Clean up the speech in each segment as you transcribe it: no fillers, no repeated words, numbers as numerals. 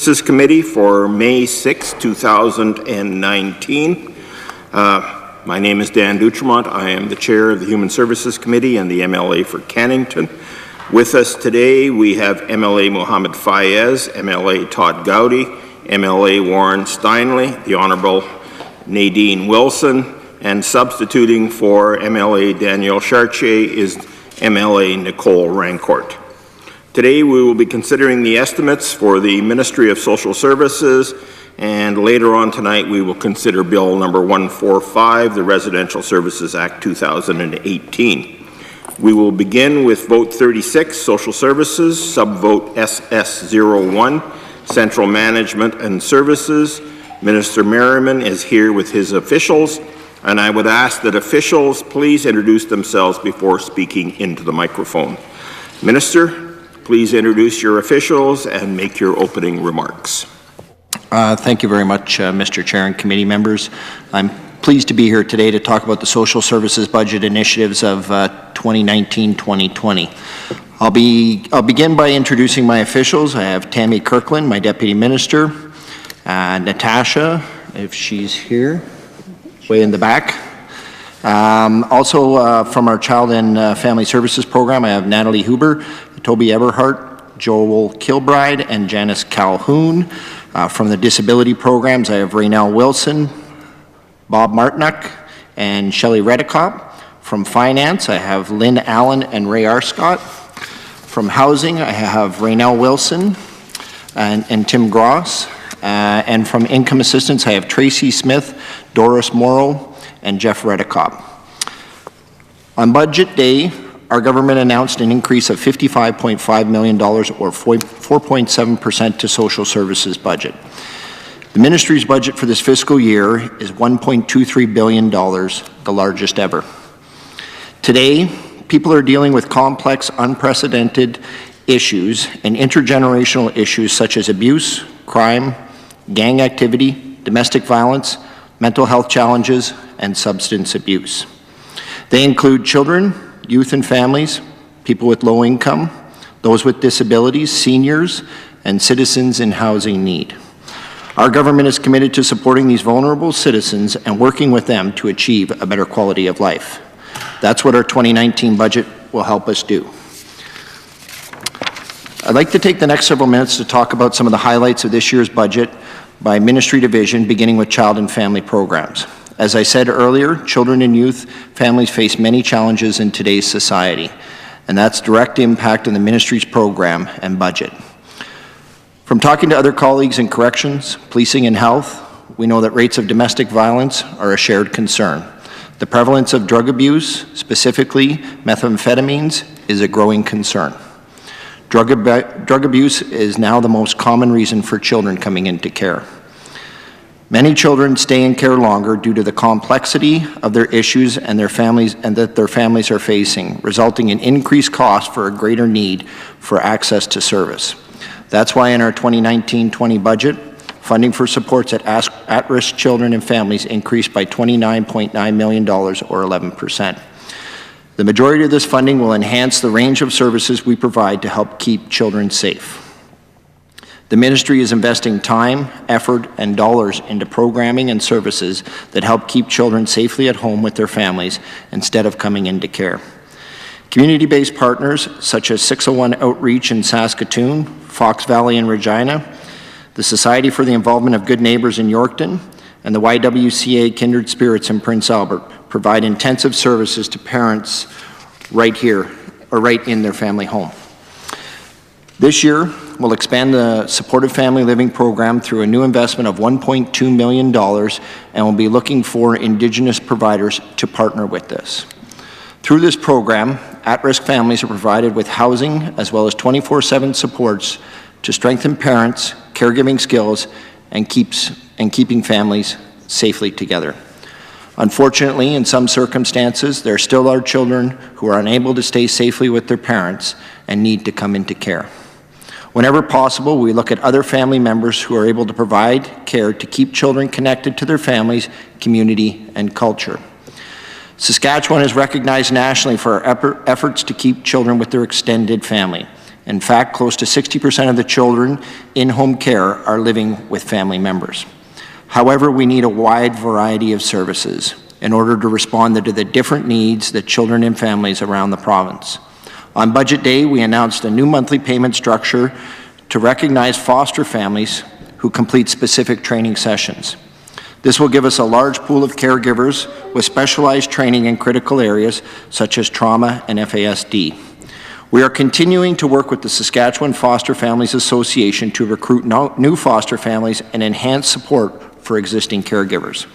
Services Committee for May 6, 2019. My name is Dan Dutremont. I am the Chair of the Human Services Committee and the MLA for Cannington. With us today, we have MLA Mohammed Fayez, MLA Todd Gowdy, MLA Warren Steinley, the Honourable Nadine Wilson, and substituting for MLA Danielle Chartier is MLA Nicole Rancourt. Today we will be considering the estimates for the Ministry of Social Services, and later on tonight we will consider Bill number 145, the Residential Services Act 2018. We will begin with vote 36, Social Services, subvote SS01, Central Management and Services. Minister Merriman is here with his officials, and I would ask that officials please introduce themselves before speaking into the microphone. Minister, please introduce your officials and make your opening remarks. Thank you very much, Mr. Chair and committee members. I'm pleased to be here today to talk about the social services budget initiatives of 2019-2020. I'll begin by introducing my officials. I have Tammy Kirkland, my Deputy Minister, Natasha, if she's here, way in the back. Also from our Child and Family Services Program, I have Natalie Huber, Toby Eberhardt, Joel Kilbride, and Janice Calhoun. From the Disability Programs, I have Raynell Wilson, Bob Martinuck, and Shelley Redicop. From Finance, I have Lynn Allen and Ray Arscott. From Housing, I have Raynell Wilson and Tim Gross. And from Income Assistance, I have Tracy Smith, Doris Morrow, and Jeff Redicop. On Budget Day, our government announced an increase of $55.5 million or 4.7% to social services budget. The ministry's budget for this fiscal year is $1.23 billion, the largest ever. Today, people are dealing with complex, unprecedented issues and intergenerational issues such as abuse, crime, gang activity, domestic violence, mental health challenges, and substance abuse. They include children, youth and families, people with low income, those with disabilities, seniors, and citizens in housing need. Our government is committed to supporting these vulnerable citizens and working with them to achieve a better quality of life. That's what our 2019 budget will help us do. I'd like to take the next several minutes to talk about some of the highlights of this year's budget by ministry division, beginning with child and family programs. As I said earlier, children and youth families face many challenges in today's society, and that's direct impact on the ministry's program and budget. From talking to other colleagues in corrections, policing, and health, we know that rates of domestic violence are a shared concern. The prevalence of drug abuse, specifically methamphetamines, is a growing concern. Drug abuse is now the most common reason for children coming into care. Many children stay in care longer due to the complexity of their issues and their families are facing, resulting in increased costs for a greater need for access to service. That's why in our 2019-20 budget, funding for supports at-risk children and families increased by $29.9 million or 11%. The majority of this funding will enhance the range of services we provide to help keep children safe. The ministry is investing time, effort, and dollars into programming and services that help keep children safely at home with their families instead of coming into care. Community-based partners such as 601 Outreach in Saskatoon, Fox Valley in Regina, the Society for the Involvement of Good Neighbors in Yorkton, and the YWCA Kindred Spirits in Prince Albert provide intensive services to parents right here, or right in their family home. This year, we'll expand the Supportive Family Living Program through a new investment of $1.2 million, and we'll be looking for Indigenous providers to partner with this. Through this program, at-risk families are provided with housing as well as 24/7 supports to strengthen parents, caregiving skills, and keeping families safely together. Unfortunately, in some circumstances, there still are children who are unable to stay safely with their parents and need to come into care. Whenever possible, we look at other family members who are able to provide care to keep children connected to their families, community, and culture. Saskatchewan is recognized nationally for our efforts to keep children with their extended family, In fact, close to 60% of the children in home care are living with family members. However, we need a wide variety of services in order to respond to the different needs that children and families around the province. On Budget Day, we announced a new monthly payment structure to recognize foster families who complete specific training sessions. This will give us a large pool of caregivers with specialized training in critical areas such as trauma and FASD. We are continuing to work with the Saskatchewan Foster Families Association to recruit new foster families and enhance support for existing caregivers.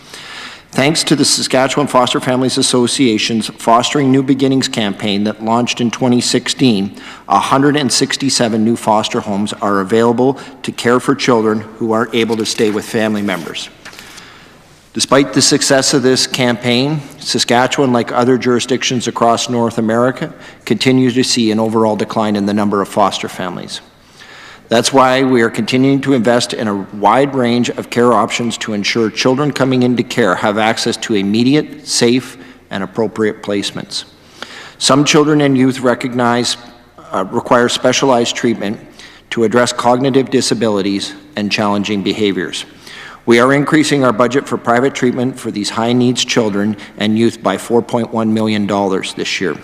Thanks to the Saskatchewan Foster Families Association's Fostering New Beginnings campaign that launched in 2016, 167 new foster homes are available to care for children who aren't able to stay with family members. Despite the success of this campaign, Saskatchewan, like other jurisdictions across North America, continues to see an overall decline in the number of foster families. That's why we are continuing to invest in a wide range of care options to ensure children coming into care have access to immediate, safe, and appropriate placements. Some children and youth require specialized treatment to address cognitive disabilities and challenging behaviors. We are increasing our budget for private treatment for these high-needs children and youth by $4.1 million this year.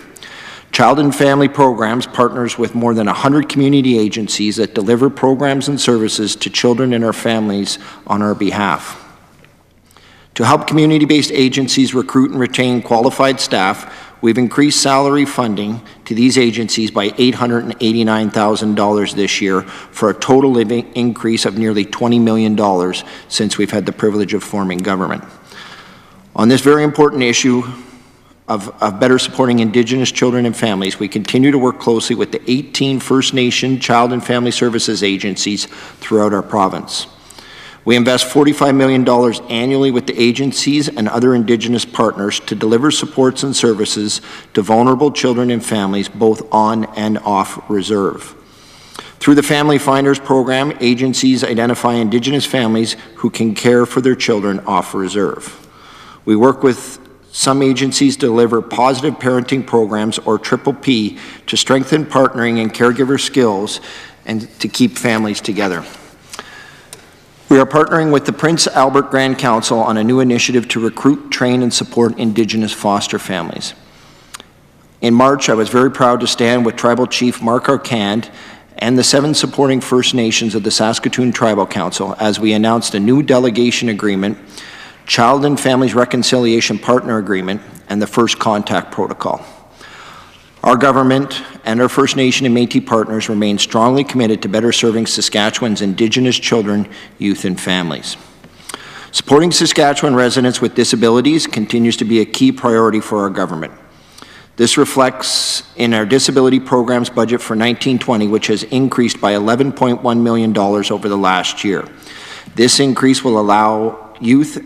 Child and Family Programs partners with more than 100 community agencies that deliver programs and services to children and our families on our behalf. To help community-based agencies recruit and retain qualified staff, we've increased salary funding to these agencies by $889,000 this year for a total increase of nearly $20 million since we've had the privilege of forming government. On this very important issue of better supporting Indigenous children and families, we continue to work closely with the 18 First Nation Child and Family Services agencies throughout our province. We invest $45 million annually with the agencies and other Indigenous partners to deliver supports and services to vulnerable children and families both on and off reserve. Through the Family Finders program, agencies identify Indigenous families who can care for their children off reserve. We work with some agencies deliver positive parenting programs, or PPP, to strengthen partnering and caregiver skills and to keep families together. We are partnering with the Prince Albert Grand Council on a new initiative to recruit, train, and support Indigenous foster families. In March, I was very proud to stand with Tribal Chief Mark Arcand and the 7 supporting First Nations of the Saskatoon Tribal Council as we announced a new delegation agreement, Child and Families Reconciliation Partner Agreement, and the First Contact Protocol. Our government and our First Nation and Métis partners remain strongly committed to better serving Saskatchewan's Indigenous children, youth, and families. Supporting Saskatchewan residents with disabilities continues to be a key priority for our government. This reflects in our disability programs budget for 1920, which has increased by $11.1 million over the last year. This increase will allow youth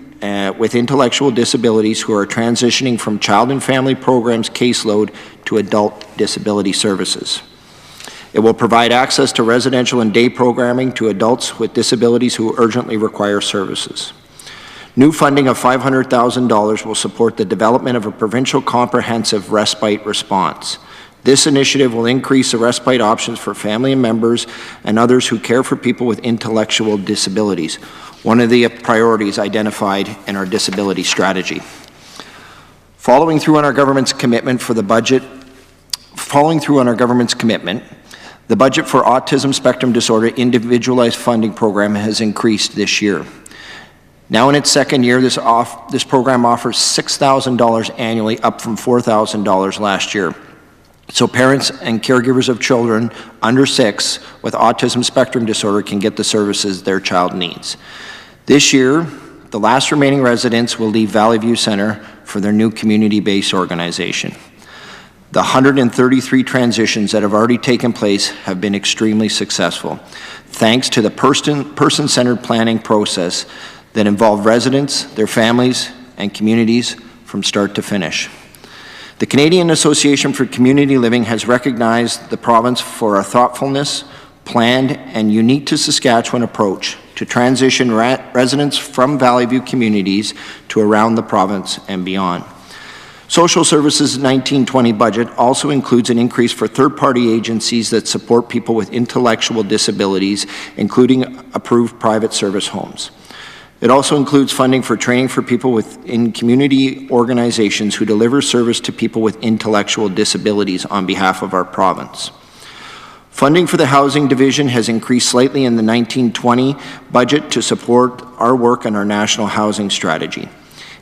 with intellectual disabilities who are transitioning from Child and Family Programs caseload to adult disability services. It will provide access to residential and day programming to adults with disabilities who urgently require services. New funding of $500,000 will support the development of a provincial comprehensive respite response. This initiative will increase the respite options for family members and others who care for people with intellectual disabilities, one of the priorities identified in our disability strategy. Following through on our government's commitment, the budget for Autism Spectrum Disorder Individualized Funding Program has increased this year. Now in its second year, this program offers $6,000 annually, up from $4,000 last year. So parents and caregivers of children under 6 with autism spectrum disorder can get the services their child needs. This year, the last remaining residents will leave Valley View Centre for their new community-based organization. The 133 transitions that have already taken place have been extremely successful, thanks to the person-centered planning process that involved residents, their families, and communities from start to finish. The Canadian Association for Community Living has recognized the province for a thoughtfulness, planned, and unique to Saskatchewan approach to transition residents from Valley View communities to around the province and beyond. Social Services 1920 budget also includes an increase for third-party agencies that support people with intellectual disabilities, including approved private service homes. It also includes funding for training for people within community organizations who deliver service to people with intellectual disabilities on behalf of our province. Funding for the Housing Division has increased slightly in the 1920 budget to support our work on our national housing strategy.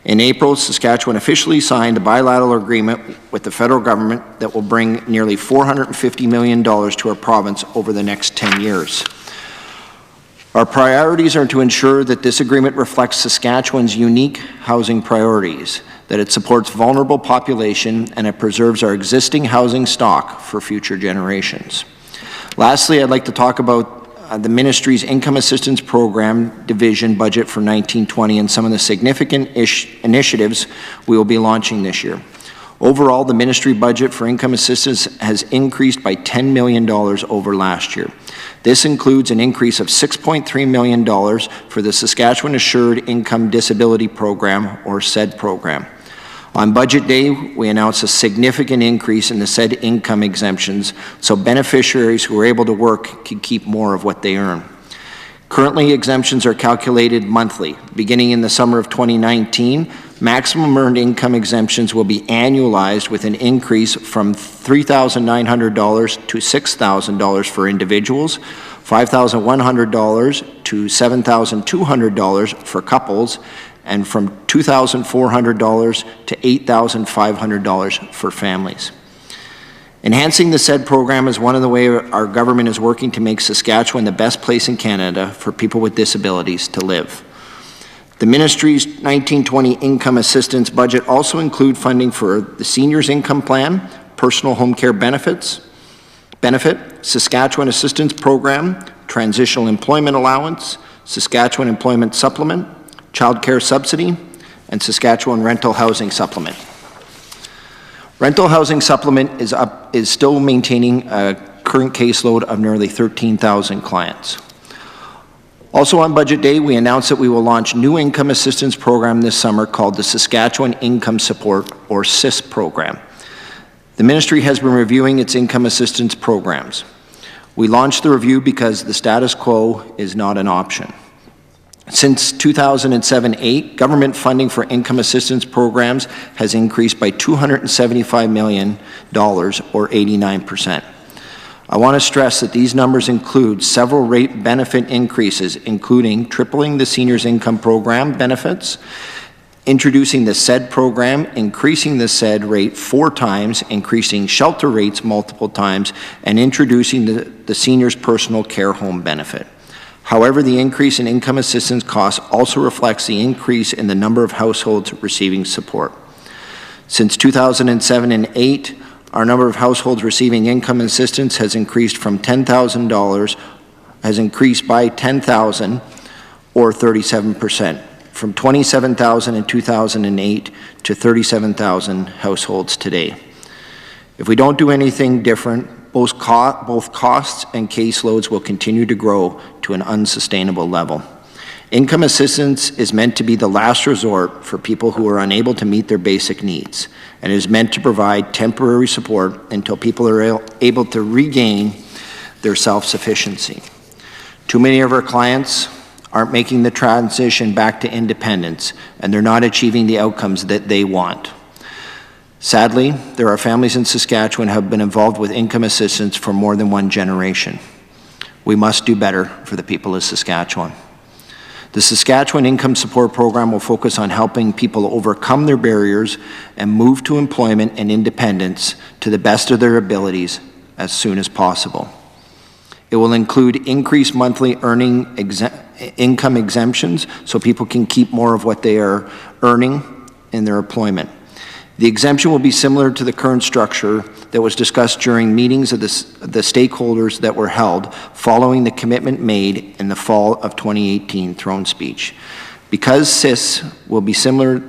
In April, Saskatchewan officially signed a bilateral agreement with the federal government that will bring nearly $450 million to our province over the next 10 years. Our priorities are to ensure that this agreement reflects Saskatchewan's unique housing priorities, that it supports vulnerable population, and it preserves our existing housing stock for future generations. Lastly, I'd like to talk about the Ministry's Income Assistance Program Division budget for 1920 and some of the significant initiatives we will be launching this year. Overall, the Ministry budget for income assistance has increased by $10 million over last year. This includes an increase of $6.3 million for the Saskatchewan Assured Income Disability Program, or SED program. On Budget Day, we announced a significant increase in the SED income exemptions so beneficiaries who are able to work can keep more of what they earn. Currently, exemptions are calculated monthly. Beginning in the summer of 2019, maximum earned income exemptions will be annualized with an increase from $3,900 to $6,000 for individuals, $5,100 to $7,200 for couples, and from $2,400 to $8,500 for families. Enhancing the SED program is one of the ways our government is working to make Saskatchewan the best place in Canada for people with disabilities to live. The Ministry's 1920 income assistance budget also includes funding for the Seniors Income Plan, Personal Home Care Benefit, Saskatchewan Assistance Program, Transitional Employment Allowance, Saskatchewan Employment Supplement, Child Care Subsidy, and Saskatchewan Rental Housing Supplement. Rental Housing Supplement is still maintaining a current caseload of nearly 13,000 clients. Also on Budget Day, we announced that we will launch new income assistance program this summer called the Saskatchewan Income Support, or SIS program. The Ministry has been reviewing its income assistance programs. We launched the review because the status quo is not an option. Since 2007-8, government funding for income assistance programs has increased by $275 million, or 89%. I want to stress that these numbers include several rate benefit increases, including tripling the Seniors Income Program benefits, introducing the SED program, increasing the SED rate 4 times, increasing shelter rates multiple times, and introducing the Seniors Personal Care Home benefit. However, the increase in income assistance costs also reflects the increase in the number of households receiving support. Since 2007 and 8, our number of households receiving income assistance has increased from $10,000, has increased by 10,000, or 37%, from 27,000 in 2008 to 37,000 households today. If we don't do anything different, both costs and caseloads will continue to grow to an unsustainable level. Income assistance is meant to be the last resort for people who are unable to meet their basic needs, and is meant to provide temporary support until people are able to regain their self-sufficiency. Too many of our clients aren't making the transition back to independence, and they're not achieving the outcomes that they want. Sadly, there are families in Saskatchewan who have been involved with income assistance for more than one generation. We must do better for the people of Saskatchewan. The Saskatchewan Income Support Program will focus on helping people overcome their barriers and move to employment and independence to the best of their abilities as soon as possible. It will include increased monthly income exemptions so people can keep more of what they are earning in their employment. The exemption will be similar to the current structure that was discussed during meetings of the stakeholders that were held following the commitment made in the fall of 2018 throne speech. Because SIS will be simpler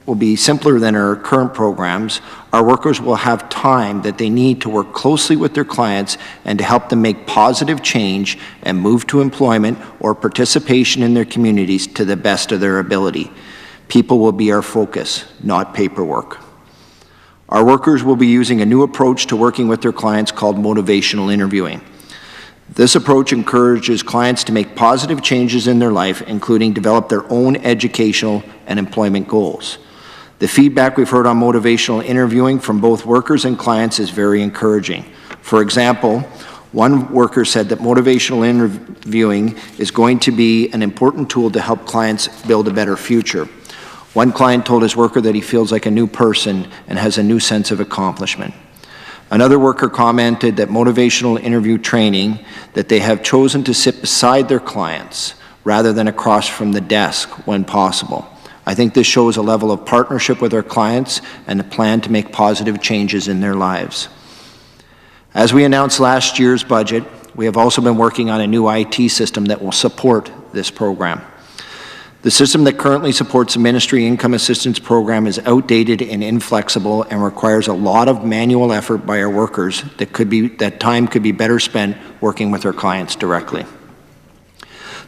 than our current programs, our workers will have time that they need to work closely with their clients and to help them make positive change and move to employment or participation in their communities to the best of their ability. People will be our focus, not paperwork. Our workers will be using a new approach to working with their clients called motivational interviewing. This approach encourages clients to make positive changes in their life, including develop their own educational and employment goals. The feedback we've heard on motivational interviewing from both workers and clients is very encouraging. For example, one worker said that motivational interviewing is going to be an important tool to help clients build a better future. One client told his worker that he feels like a new person and has a new sense of accomplishment. Another worker commented that motivational interview training, that they have chosen to sit beside their clients rather than across from the desk when possible. I think this shows a level of partnership with our clients and a plan to make positive changes in their lives. As we announced last year's budget, we have also been working on a new IT system that will support this program. The system that currently supports the Ministry Income Assistance Program is outdated and inflexible and requires a lot of manual effort by our workers that time could be better spent working with our clients directly.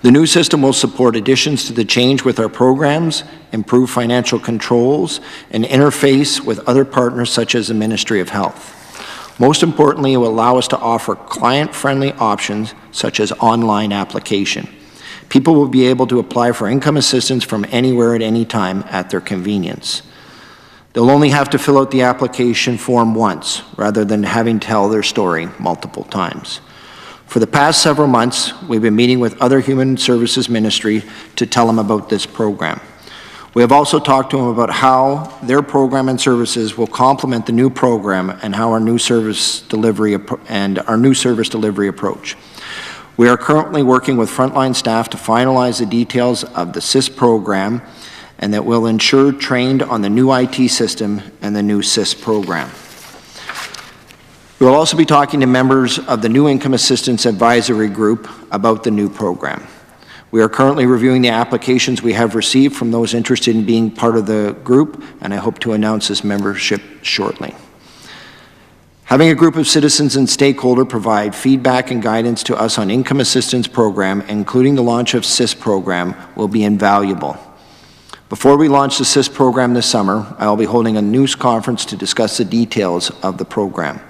The new system will support additions to the change with our programs, improve financial controls, and interface with other partners such as the Ministry of Health. Most importantly, it will allow us to offer client-friendly options such as online application. People will be able to apply for income assistance from anywhere at any time at their convenience. They'll only have to fill out the application form once, rather than having to tell their story multiple times. For the past several months, we've been meeting with other Human Services Ministry to tell them about this program. We have also talked to them about how their program and services will complement the new program and how our new service delivery approach. We are currently working with frontline staff to finalize the details of the CIS program, and that will ensure trained on the new IT system and the new CIS program. We will also be talking to members of the new Income Assistance Advisory Group about the new program. We are currently reviewing the applications we have received from those interested in being part of the group, and I hope to announce this membership shortly. Having a group of citizens and stakeholders provide feedback and guidance to us on income assistance program, including the launch of CIS program, will be invaluable. Before we launch the CIS program this summer, I will be holding a news conference to discuss the details of the program.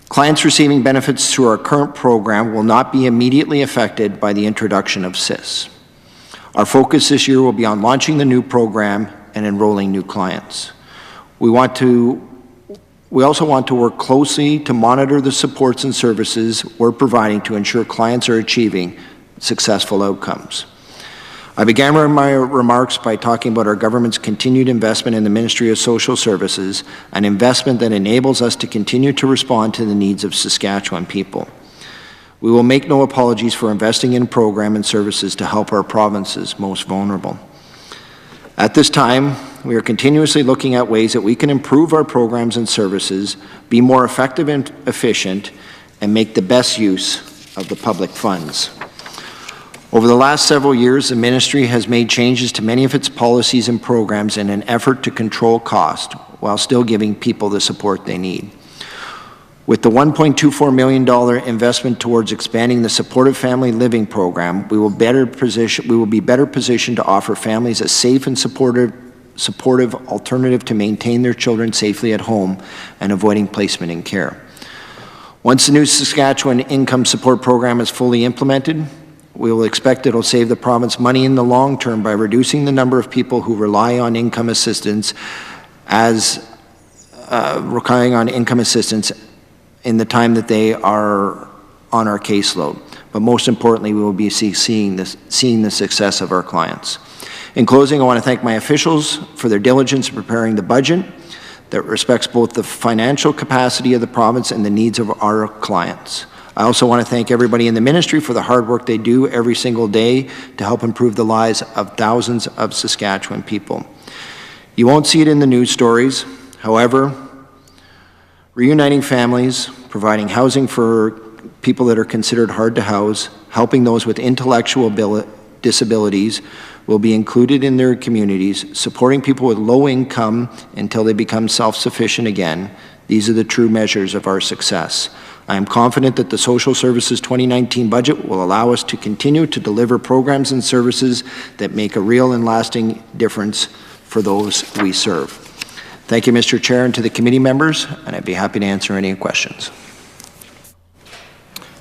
Clients receiving benefits through our current program will not be immediately affected by the introduction of CIS. Our focus this year will be on launching the new program and enrolling new clients. We also want to work closely to monitor the supports and services we're providing to ensure clients are achieving successful outcomes. I began my remarks by talking about our government's continued investment in the Ministry of Social Services, an investment that enables us to continue to respond to the needs of Saskatchewan people. We will make no apologies for investing in program and services to help our province's most vulnerable. At this time, we are continuously looking at ways that we can improve our programs and services, be more effective and efficient, and make the best use of the public funds. Over the last several years, the ministry has made changes to many of its policies and programs in an effort to control cost while still giving people the support they need. With the $1.24 million investment towards expanding the Supportive Family Living Program, we will be better positioned to offer families a safe and supportive alternative to maintain their children safely at home and avoiding placement in care. Once the new Saskatchewan Income Support Program is fully implemented, we will expect it will save the province money in the long term by reducing the number of people who rely on income assistance in the time that they are on our caseload. But most importantly, we will be seeing the success of our clients. In closing, I want to thank my officials for their diligence in preparing the budget that respects both the financial capacity of the province and the needs of our clients. I also want to thank everybody in the ministry for the hard work they do every single day to help improve the lives of thousands of Saskatchewan people. You won't see it in the news stories. However, reuniting families, providing housing for people that are considered hard to house, helping those with intellectual disabilities will be included in their communities, supporting people with low income until they become self-sufficient again. These are the true measures of our success. I am confident that the Social Services 2019 budget will allow us to continue to deliver programs and services that make a real and lasting difference for those we serve. Thank you, Mr. Chair, and to the committee members, and I'd be happy to answer any questions.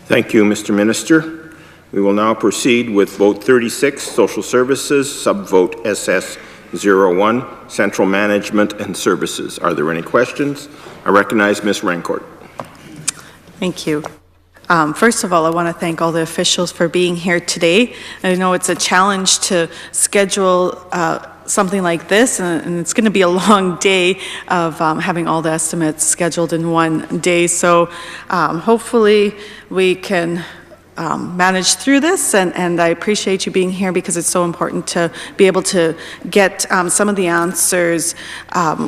Thank you, Mr. Minister. We will now proceed with vote 36, Social Services, subvote SS01, Central Management and Services. Are there any questions? I recognize Ms. Rancourt. Thank you. First of all, I want to thank all the officials for being here today. I know it's a challenge to schedule something like this, and it's going to be a long day of having all the estimates scheduled in one day. So hopefully we can manage through this, and I appreciate you being here because it's so important to be able to get some of the answers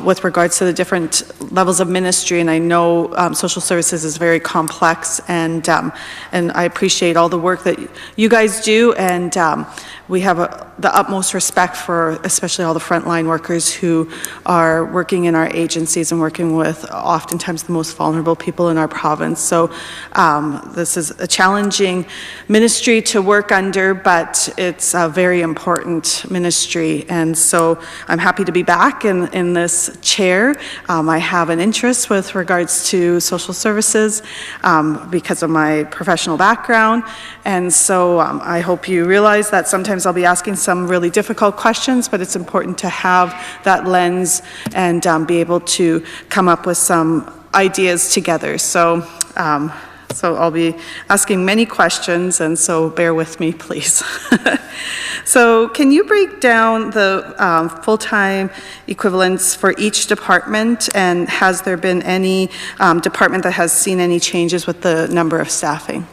with regards to the different levels of ministry. And I know social services is very complex, and I appreciate all the work that you guys do, and we have the utmost respect for especially all the frontline workers who are working in our agencies and working with oftentimes the most vulnerable people in our province. So this is a challenging ministry to work under, but it's a very important ministry. And so I'm happy to be back in this chair. I have an interest with regards to social services because of my professional background. And so I hope you realize that sometimes I'll be asking some really difficult questions, but it's important to have that lens and be able to come up with some ideas together. So I'll be asking many questions, and so bear with me, please. So can you break down the full-time equivalents for each department, and has there been any department that has seen any changes with the number of staffing?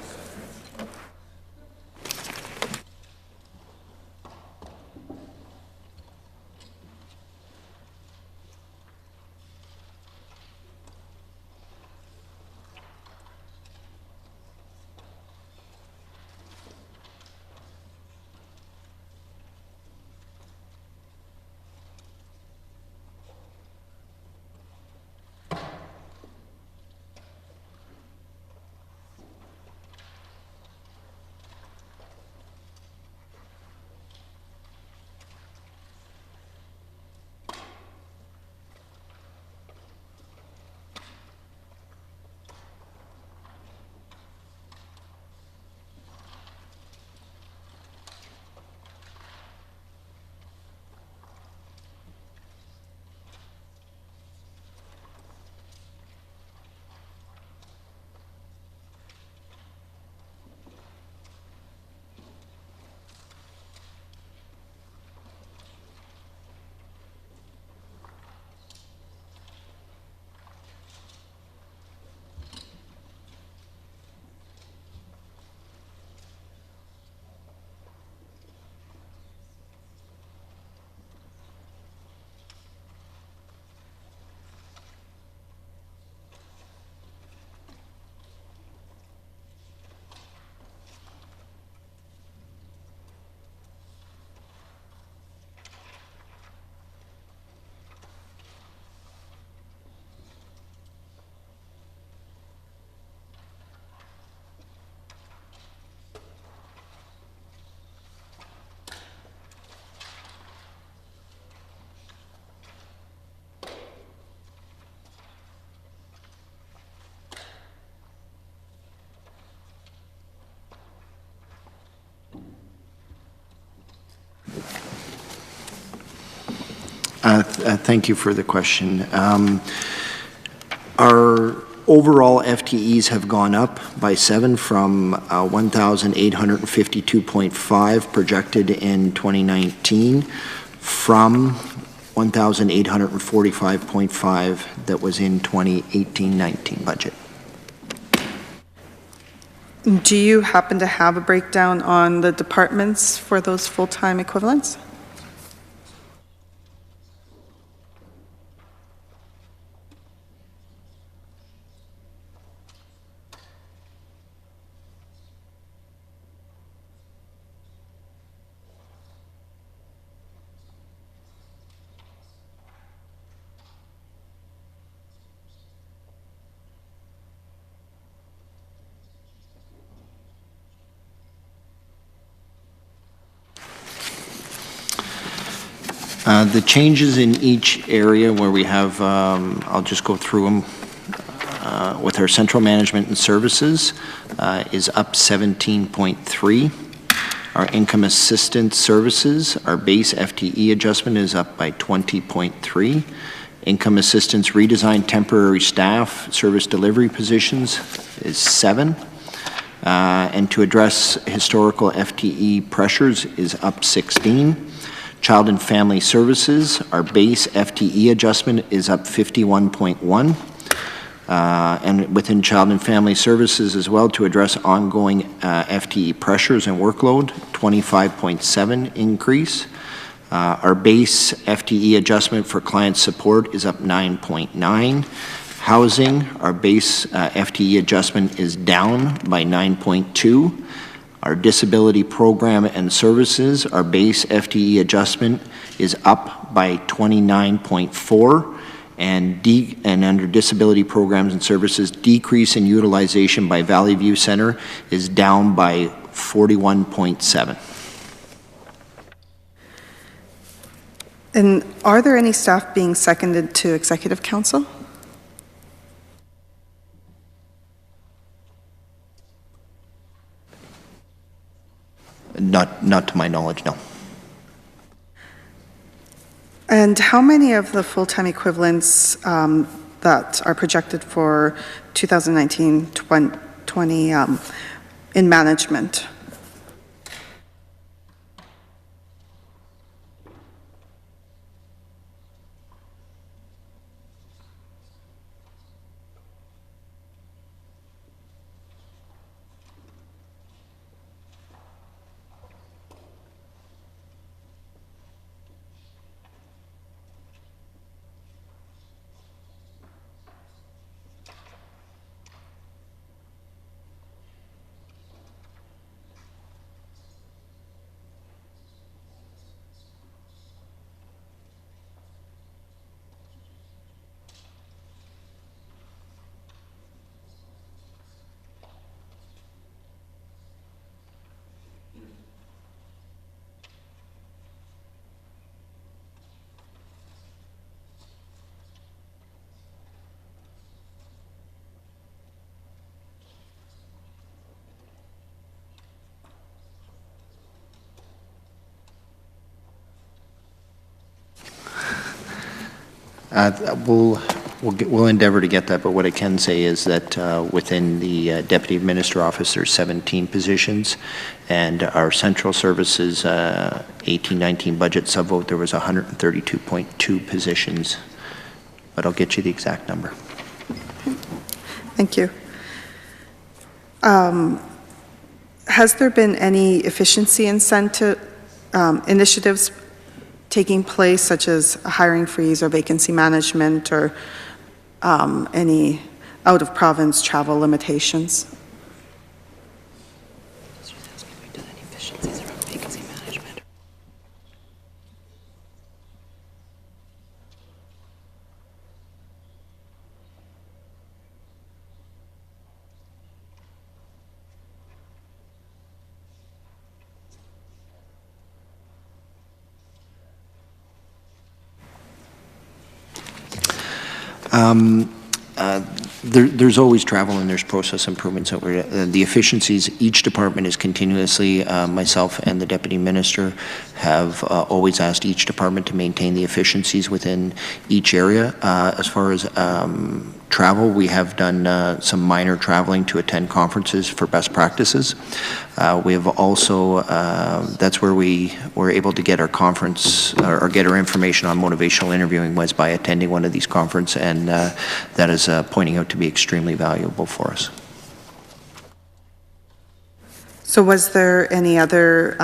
Thank you for the question. Our overall FTEs have gone up by 7 from 1,852.5 projected in 2019 from 1,845.5 that was in 2018-19 budget. Do you happen to have a breakdown on the departments for those full-time equivalents? The changes in each area where we have, I'll just go through them. With our central management and services is up 17.3. Our income assistance services, our base FTE adjustment is up by 20.3. Income assistance redesign temporary staff service delivery positions is 7. And to address historical FTE pressures is up 16. Child and family services, our base FTE adjustment is up 51.1. And within child and family services as well, to address ongoing FTE pressures and workload, 25.7 increase. Our base FTE adjustment for client support is up 9.9. Housing, our base FTE adjustment is down by 9.2. Our disability program and services, our base FTE adjustment is up by 29.4. And under disability programs and services, decrease in utilization by Valley View Center is down by 41.7. And are there any staff being seconded to Executive Council? Not to my knowledge, no. And how many of the full-time equivalents that are projected for 2019-20 in management? We'll endeavor to get that, but what I can say is that within the Deputy Minister Office, there's 17 positions, and our central services 18-19 budget subvote, there was 132.2 positions, but I'll get you the exact number. Thank you. Has there been any efficiency incentive initiatives taking place, such as a hiring freeze or vacancy management or any out-of-province travel limitations? There's always travel and there's process improvements. The efficiencies, each department is continuously, myself and the Deputy Minister have always asked each department to maintain the efficiencies within each area. As far as travel, we have done some minor traveling to attend conferences for best practices. We have also, that's where we were able to get our conference or get our information on motivational interviewing, was by attending one of these conferences, and that is pointing out to be extremely valuable for us. So was there any other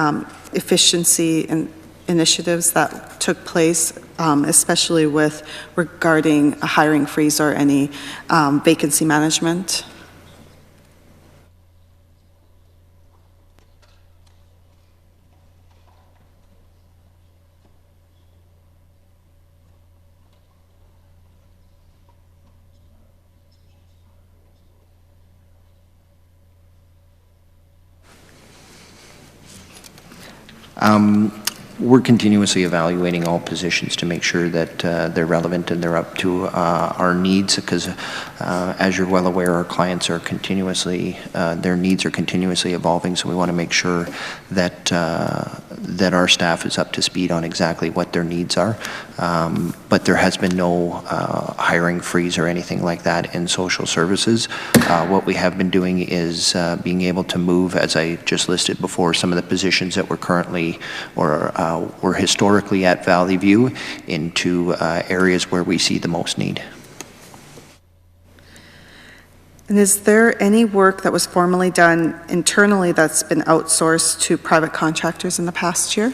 efficiency initiatives that took place, especially with regarding a hiring freeze or any vacancy management? We're continuously evaluating all positions to make sure that they're relevant and they're up to our needs, because as you're well aware, our clients are continuously, their needs are continuously evolving, so we want to make sure that that our staff is up to speed on exactly what their needs are. But there has been no hiring freeze or anything like that in social services. What we have been doing is being able to move, as I just listed before, some of the positions that were currently or were historically at Valley View into areas where we see the most need. And is there any work that was formerly done internally that's been outsourced to private contractors in the past year?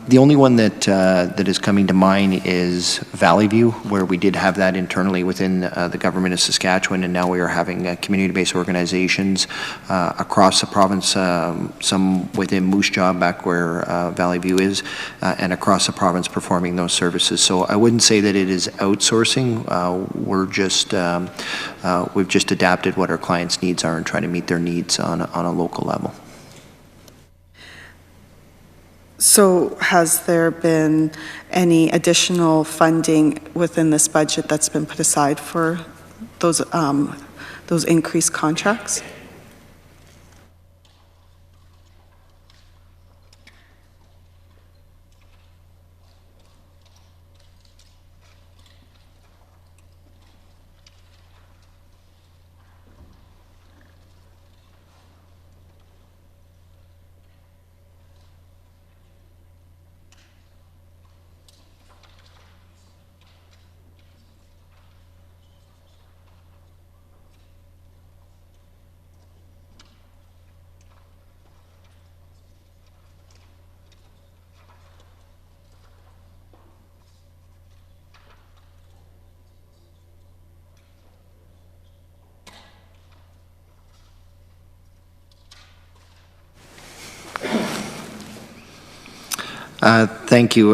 The only one that that is coming to mind is Valley View, where we did have that internally within the government of Saskatchewan, and now we are having community-based organizations across the province, some within Moose Jaw, back where Valley View is, and across the province performing those services. So I wouldn't say that it is outsourcing. We've just adapted what our clients' needs are and trying to meet their needs on a local level. So has there been any additional funding within this budget that's been put aside for those increased contracts? Thank you.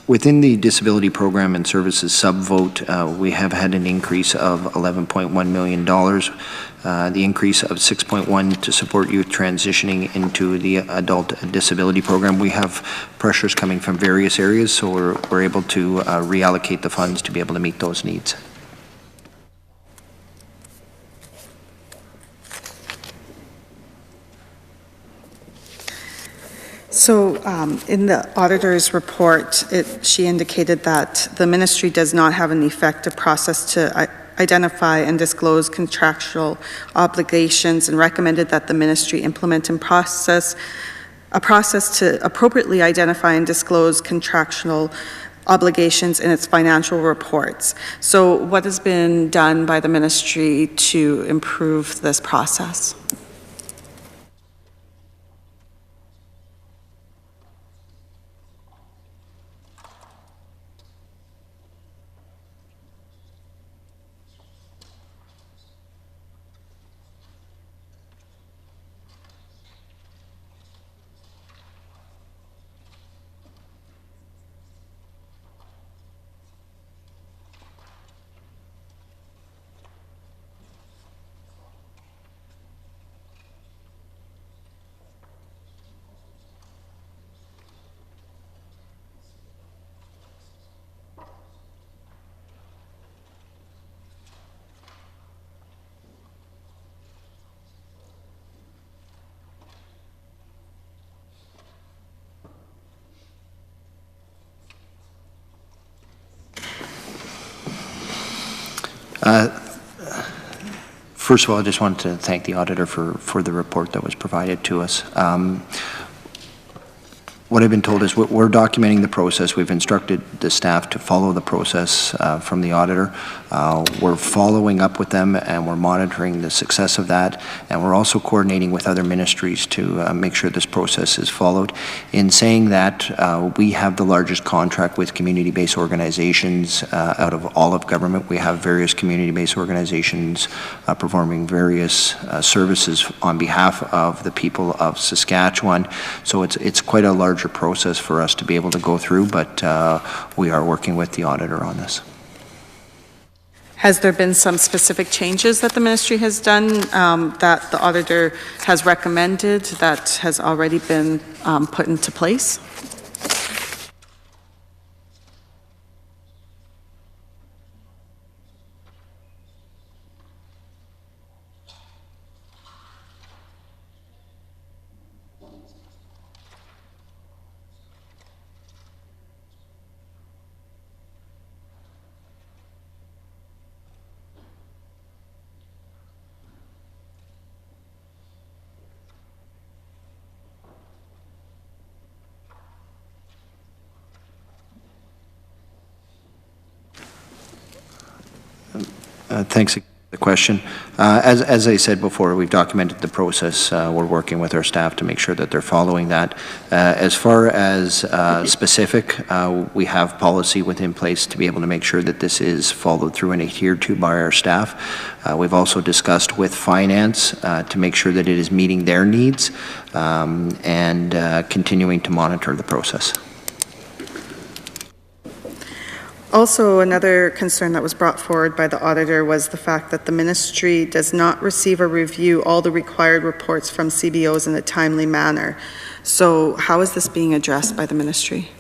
Within the Disability Program and Services subvote, we have had an increase of $11.1 million. The increase of 6.1 to support youth transitioning into the adult disability program. We have pressures coming from various areas, so we're able to reallocate the funds to be able to meet those needs. So in the auditor's report, she indicated that the ministry does not have an effective process to identify and disclose contractual obligations, and recommended that the ministry implement and process a process to appropriately identify and disclose contractual obligations in its financial reports. So what has been done by the ministry to improve this process? First of all, I just wanted to thank the auditor for the report that was provided to us. What I've been told is we're documenting the process. We've instructed the staff to follow the process from the auditor. We're following up with them and we're monitoring the success of that. And we're also coordinating with other ministries to make sure this process is followed. In saying that, we have the largest contract with community-based organizations out of all of government. We have various community-based organizations performing various services on behalf of the people of Saskatchewan. So it's quite a larger process for us to be able to go through, but we are working with the auditor on this. Has there been some specific changes that the ministry has done that the auditor has recommended that has already been put into place? Thanks for the question. As I said before, we've documented the process. We're working with our staff to make sure that they're following that. As far as specific, we have policy within place to be able to make sure that this is followed through and adhered to by our staff. We've also discussed with finance to make sure that it is meeting their needs and continuing to monitor the process. Also, another concern that was brought forward by the auditor was the fact that the ministry does not receive or review all the required reports from CBOs in a timely manner. So how is this being addressed by the ministry?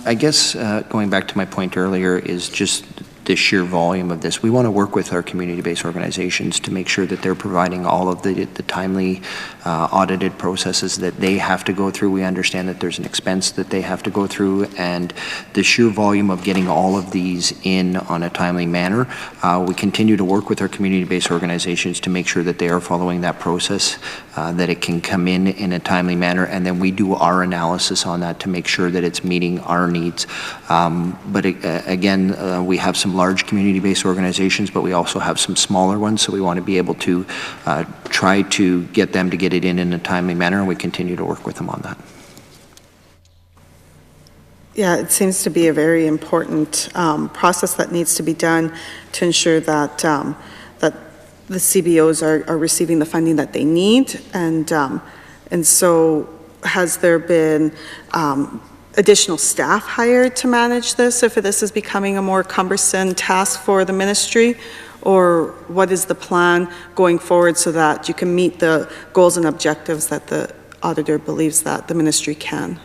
I guess going back to my point earlier is just the sheer volume of this. We want to work with our community-based organizations to make sure that they're providing all of the timely audited processes that they have to go through. We understand that there's an expense that they have to go through, and the sheer volume of getting all of these in on a timely manner. We continue to work with our community-based organizations to make sure that they are following that process, that it can come in a timely manner, and then we do our analysis on that to make sure that it's meeting our needs. But again, we have some large community-based organizations, but we also have some smaller ones, so we want to be able to try to get them to get it in a timely manner, and we continue to work with them on that. Yeah, it seems to be a very important process that needs to be done to ensure that that the CBOs are receiving the funding that they need, and so has there been additional staff hired to manage this if this is becoming a more cumbersome task for the ministry? Or what is the plan going forward so that you can meet the goals and objectives that the auditor believes that the ministry can?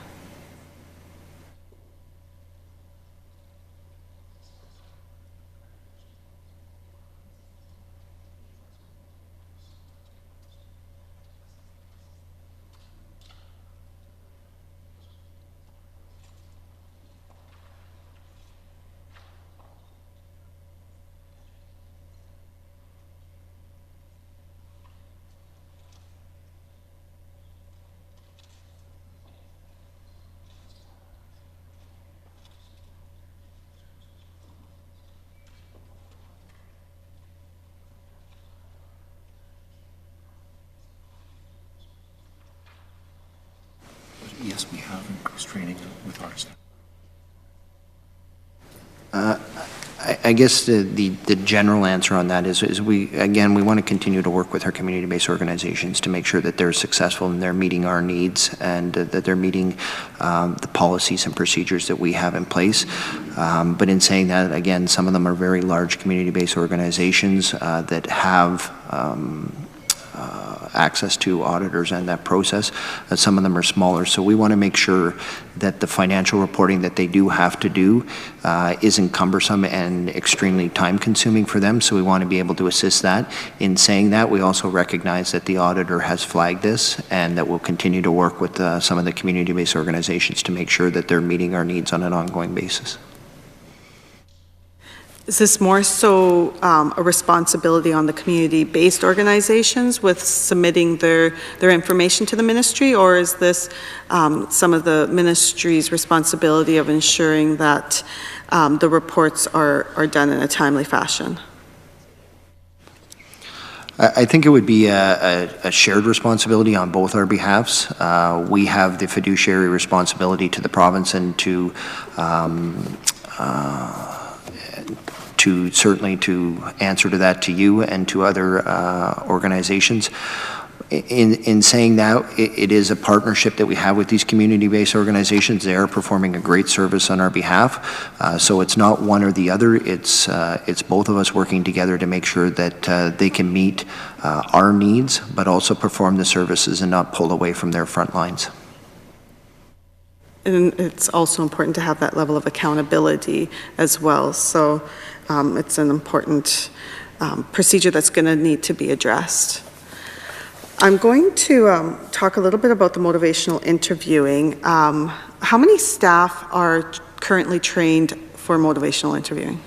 have increased training with our staff? I guess the general answer on that is we want to continue to work with our community-based organizations to make sure that they're successful and they're meeting our needs and that they're meeting the policies and procedures that we have in place. But in saying that, again, some of them are very large community-based organizations that have access to auditors and that process. Some of them are smaller, so we want to make sure that the financial reporting that they do have to do isn't cumbersome and extremely time-consuming for them, so we want to be able to assist that. In saying that, we also recognize that the auditor has flagged this and that we'll continue to work with some of the community-based organizations to make sure that they're meeting our needs on an ongoing basis. Is this more so a responsibility on the community-based organizations with submitting their information to the ministry, or is this some of the ministry's responsibility of ensuring that the reports are done in a timely fashion? I think it would be a shared responsibility on both our behalves. We have the fiduciary responsibility to the province and to certainly to answer to that to you and to other organizations. In saying that, it is a partnership that we have with these community-based organizations. They are performing a great service on our behalf. So it's not one or the other. It's both of us working together to make sure that they can meet our needs, but also perform the services and not pull away from their front lines. And it's also important to have that level of accountability as well. So it's an important procedure that's going to need to be addressed. I'm going to talk a little bit about the motivational interviewing. How many staff are currently trained for motivational interviewing?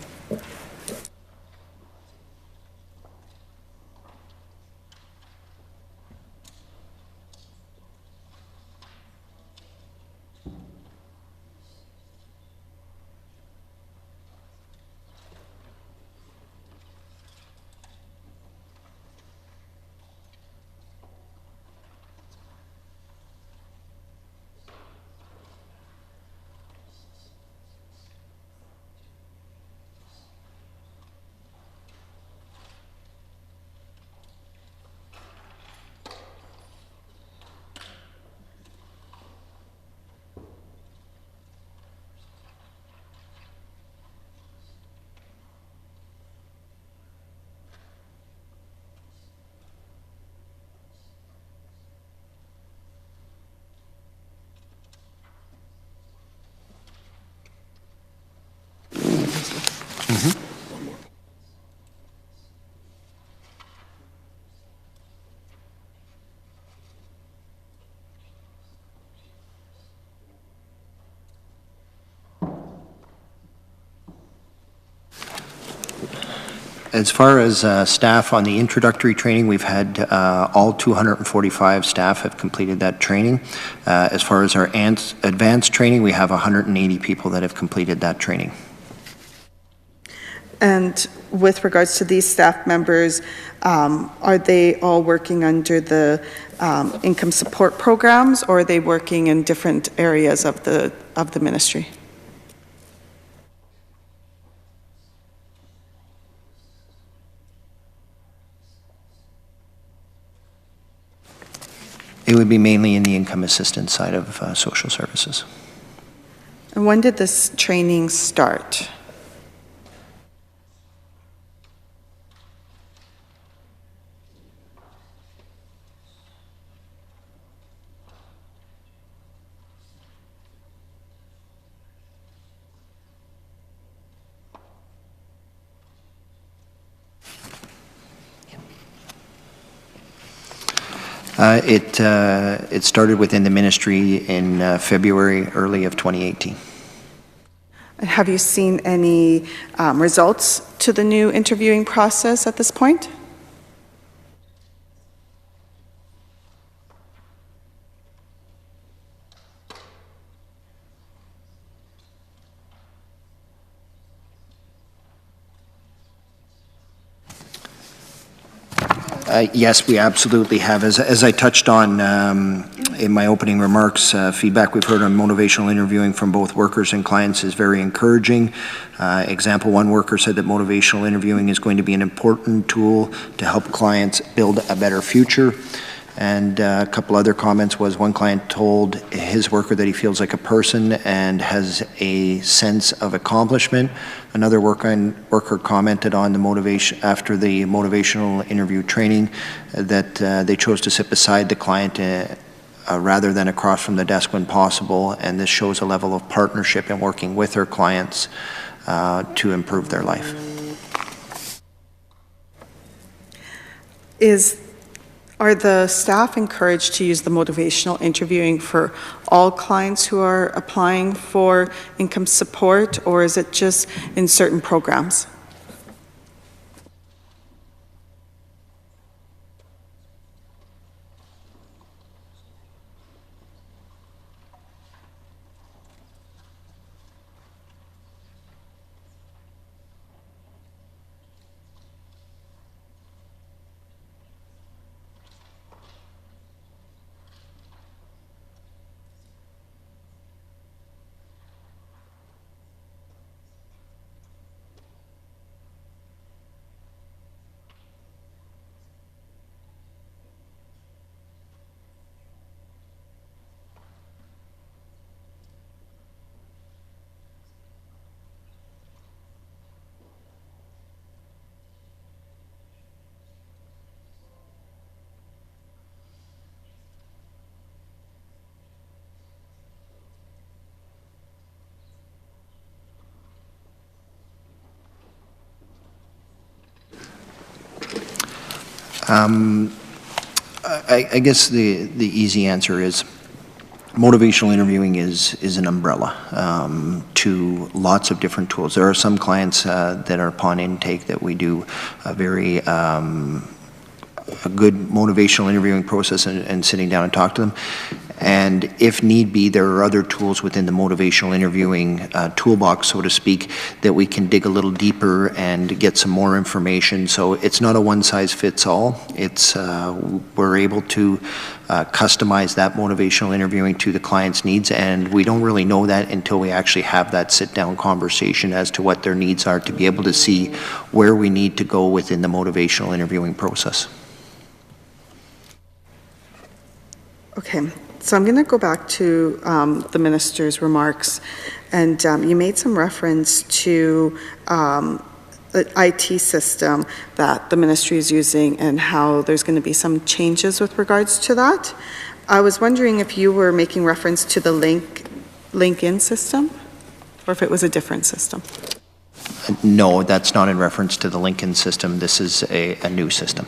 As far as staff on the introductory training, we've had all 245 staff have completed that training. As far as our advanced training, we have 180 people that have completed that training. And with regards to these staff members, are they all working under the income support programs, or are they working in different areas of the ministry? It would be mainly in the income assistance side of social services. And when did this training start? It started within the ministry in February, early of 2018. Have you seen any results to the new interviewing process at this point? Yes, we absolutely have. As I touched on in my opening remarks, feedback we've heard on motivational interviewing from both workers and clients is very encouraging. Example, one worker said that motivational interviewing is going to be an important tool to help clients build a better future. And a couple other comments was one client told his worker that he feels like a person and has a sense of accomplishment. Another worker commented on the motivation after the motivational interview training that they chose to sit beside the client rather than across from the desk when possible, and this shows a level of partnership in working with their clients to improve their life. Are the staff encouraged to use the motivational interviewing for all clients who are applying for income support, or is it just in certain programs? I guess the easy answer is motivational interviewing is an umbrella to lots of different tools. There are some clients that are upon intake that we do a very a good motivational interviewing process and sitting down and talk to them. And if need be, there are other tools within the motivational interviewing toolbox, so to speak, that we can dig a little deeper and get some more information. So it's not a one-size-fits-all. It's we're able to customize that motivational interviewing to the client's needs, and we don't really know that until we actually have that sit-down conversation as to what their needs are to be able to see where we need to go within the motivational interviewing process. Okay, so I'm going to go back to the minister's remarks, and you made some reference to the IT system that the ministry is using and how there's going to be some changes with regards to that. I was wondering if you were making reference to the link-in system, or if it was a different system. No, that's not in reference to the Lincoln system. This is a new system.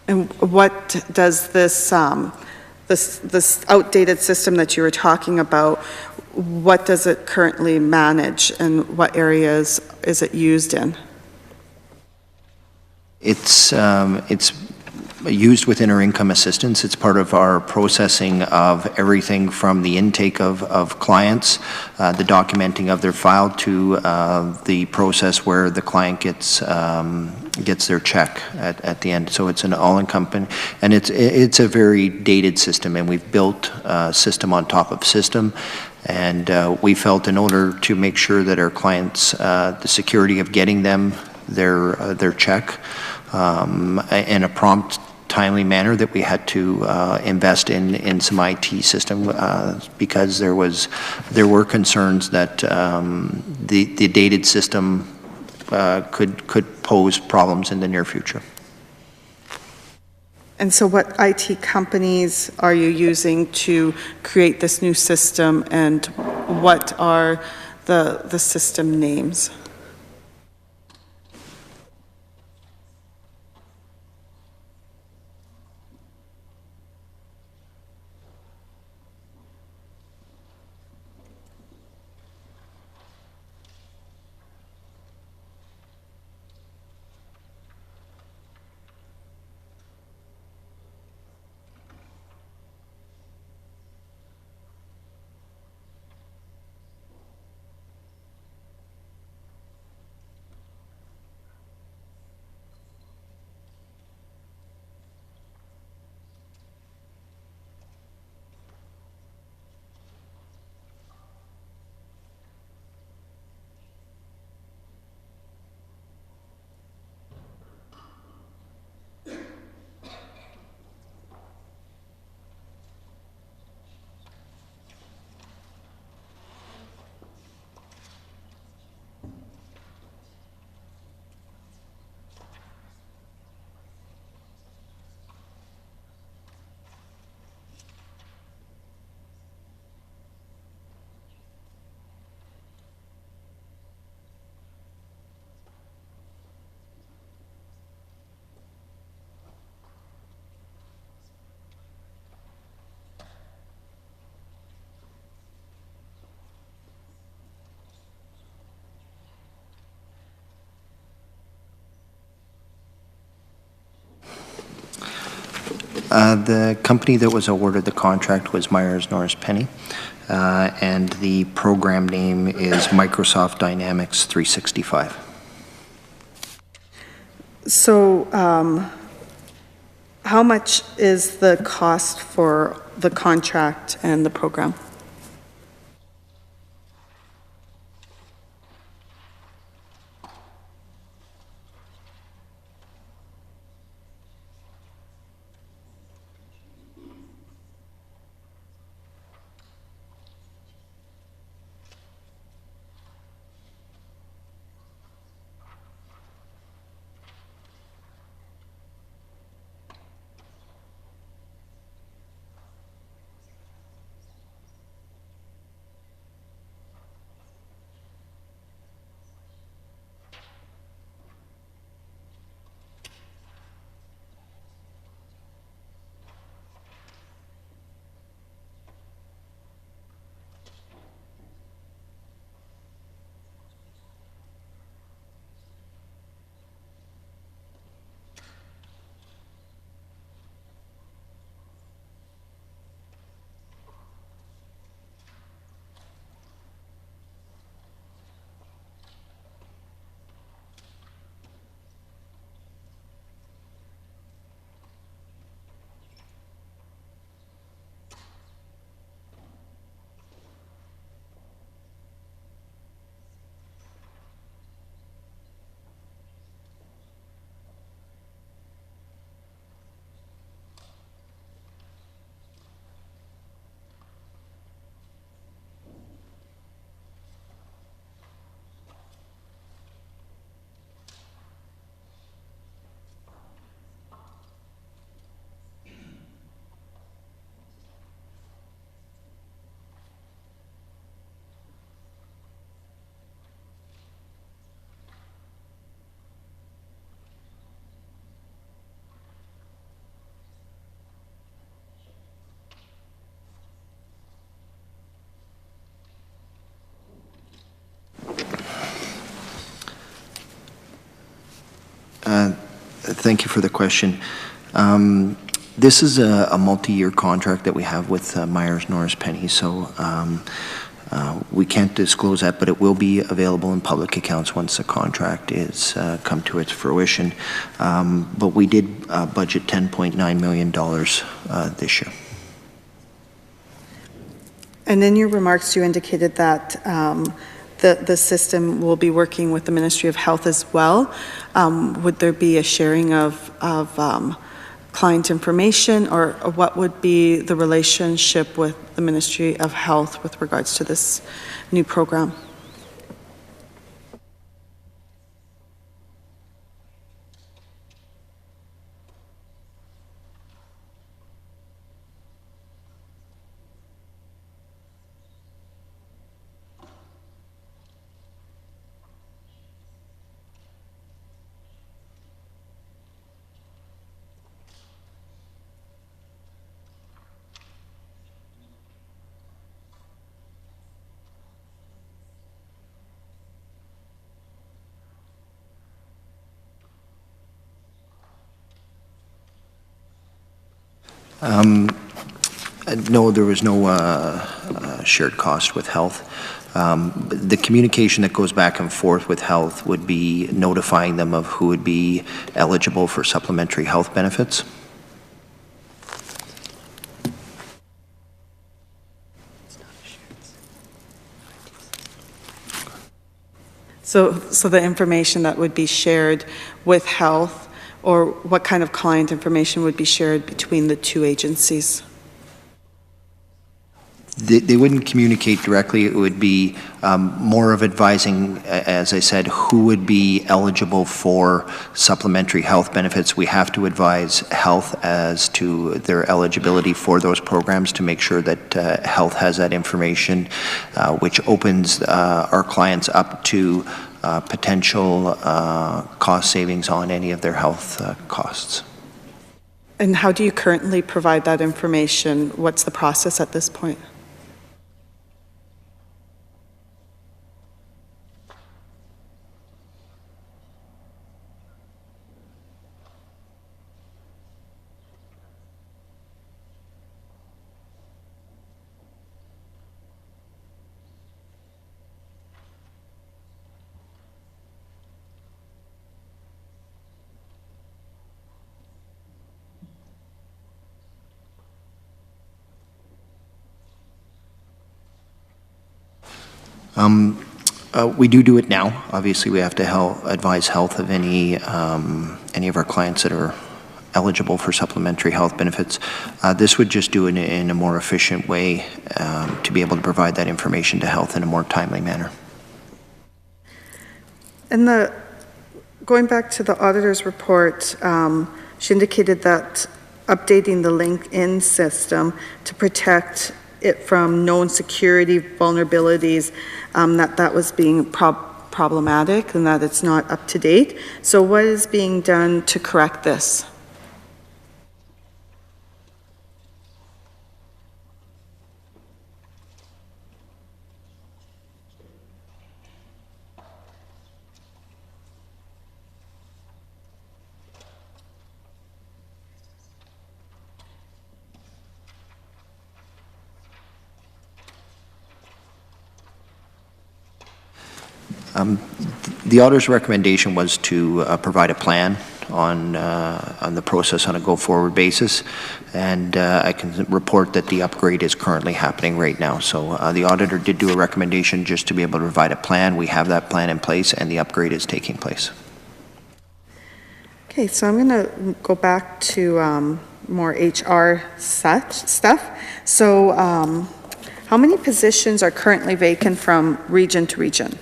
And what does this this outdated system that you were talking about, what does it currently manage and what areas is it used in? It's used within our income assistance. It's part of our processing of everything from the intake of clients, the documenting of their file, to the process where the client gets their check at the end. So it's an all-encompassing, and it's a very dated system, and we've built a system on top of system. And we felt in order to make sure that our clients, the security of getting them their check in a prompt, timely manner, that we had to invest in some IT system because there were concerns that the dated system could pose problems in the near future. And so what IT companies are you using to create this new system, and what are the system names? The company that was awarded the contract was Myers Norris Penny, and the program name is Microsoft Dynamics 365. So, how much is the cost for the contract and the program? Thank you for the question. This is a multi-year contract that we have with Myers Norris Penny, so we can't disclose that, but it will be available in public accounts once the contract is come to its fruition. But we did budget $10.9 million this year. And in your remarks, you indicated that the system will be working with the Ministry of Health as well. Would there be a sharing of client information, or what would be the relationship with the Ministry of Health with regards to this new program? No, there was no shared cost with health. The communication that goes back and forth with health would be notifying them of who would be eligible for supplementary health benefits. So the information that would be shared with health, or what kind of client information would be shared between the two agencies? They wouldn't communicate directly. It would be more of advising, as I said, who would be eligible for supplementary health benefits. We have to advise health as to their eligibility for those programs to make sure that health has that information, which opens our clients up to potential cost savings on any of their health costs. And how do you currently provide that information? What's the process at this point? We do it now. Obviously, we have to advise health of any of our clients that are eligible for supplementary health benefits. This would just do it in a more efficient way to be able to provide that information to health in a more timely manner. And going back to the auditor's report, she indicated that updating the LinkedIn system to protect it from known security vulnerabilities, that was being problematic and that it's not up to date. So what is being done to correct this? The auditor's recommendation was to provide a plan on the process on a go-forward basis, and I can report that the upgrade is currently happening right now. So the auditor did do a recommendation just to be able to provide a plan. We have that plan in place, and the upgrade is taking place. Okay, so I'm going to go back to more HR stuff. So how many positions are currently vacant from region to region?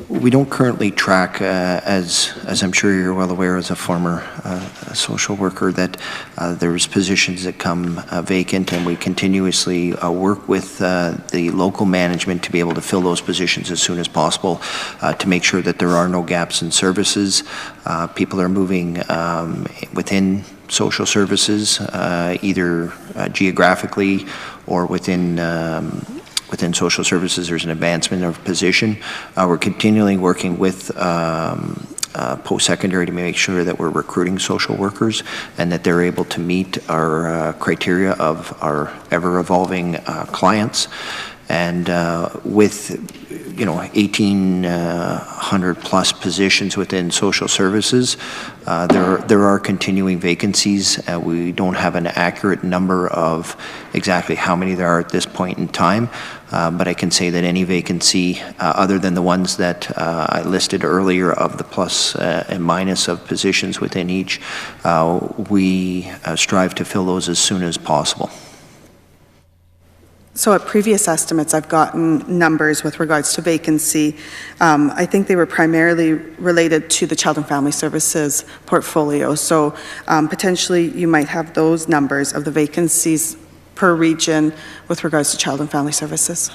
We don't currently track, as I'm sure you're well aware as a former social worker, that there's positions that come vacant, and we continuously work with the local management to be able to fill those positions as soon as possible to make sure that there are no gaps in services. People are moving within social services, either geographically or within social services. There's an advancement of position. We're continually working with post-secondary to make sure that we're recruiting social workers and that they're able to meet our criteria of our ever-evolving clients. And with 1,800 plus positions within social services, there are continuing vacancies. We don't have an accurate number of exactly how many there are at this point in time, but I can say that any vacancy, other than the ones that I listed earlier of the plus and minus of positions within each, we strive to fill those as soon as possible. So at previous estimates, I've gotten numbers with regards to vacancy. I think they were primarily related to the Child and Family Services portfolio. So potentially you might have those numbers of the vacancies per region with regards to Child and Family Services.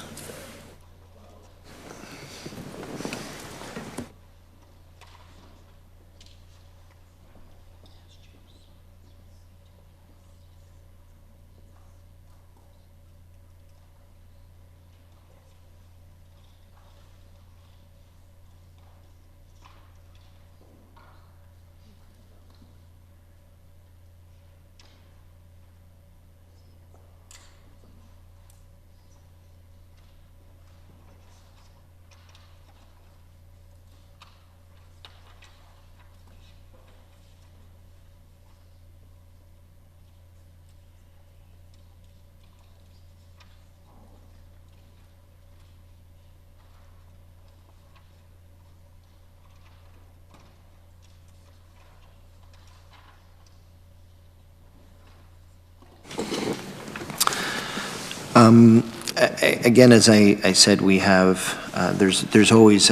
Again, as I said, we have, there's always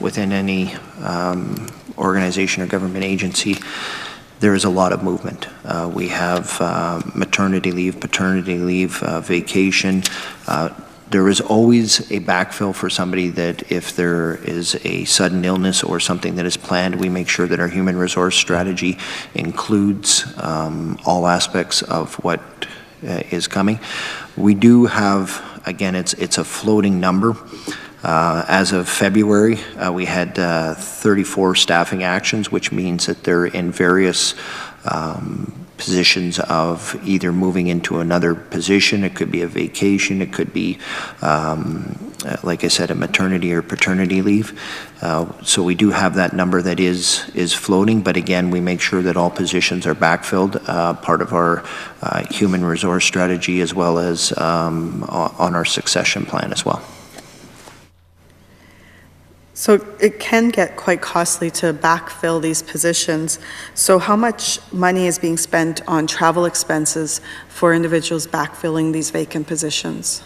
within any organization or government agency, there is a lot of movement. We have maternity leave, paternity leave, vacation. There is always a backfill for somebody that if there is a sudden illness or something that is planned, we make sure that our human resource strategy includes all aspects of what is coming. We do have, again, it's a floating number. As of February, we had 34 staffing actions, which means that they're in various positions of either moving into another position. It could be a vacation. It could be, like I said, a maternity or paternity leave. So we do have that number that is floating, but again, we make sure that all positions are backfilled, part of our human resource strategy, as well as on our succession plan as well. So it can get quite costly to backfill these positions. So how much money is being spent on travel expenses for individuals backfilling these vacant positions?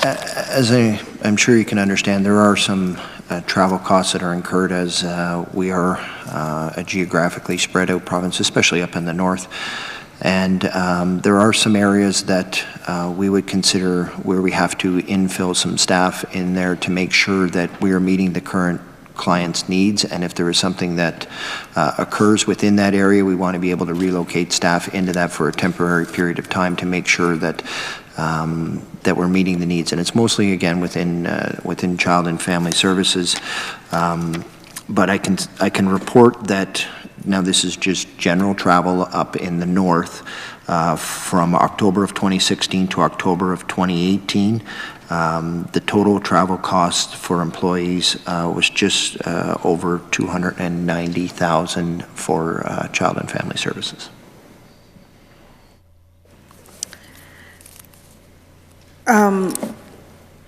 As I'm sure you can understand, there are some travel costs that are incurred as we are a geographically spread out province, especially up in the north. And there are some areas that we would consider where we have to infill some staff in there to make sure that we are meeting the current client's needs, and if there is something that occurs within that area, we want to be able to relocate staff into that for a temporary period of time to make sure that that we're meeting the needs. And it's mostly, again, within child and family services. But I can report that now this is just general travel up in the north from October of 2016 to October of 2018. The total travel cost for employees was just over $290,000 for child and family services.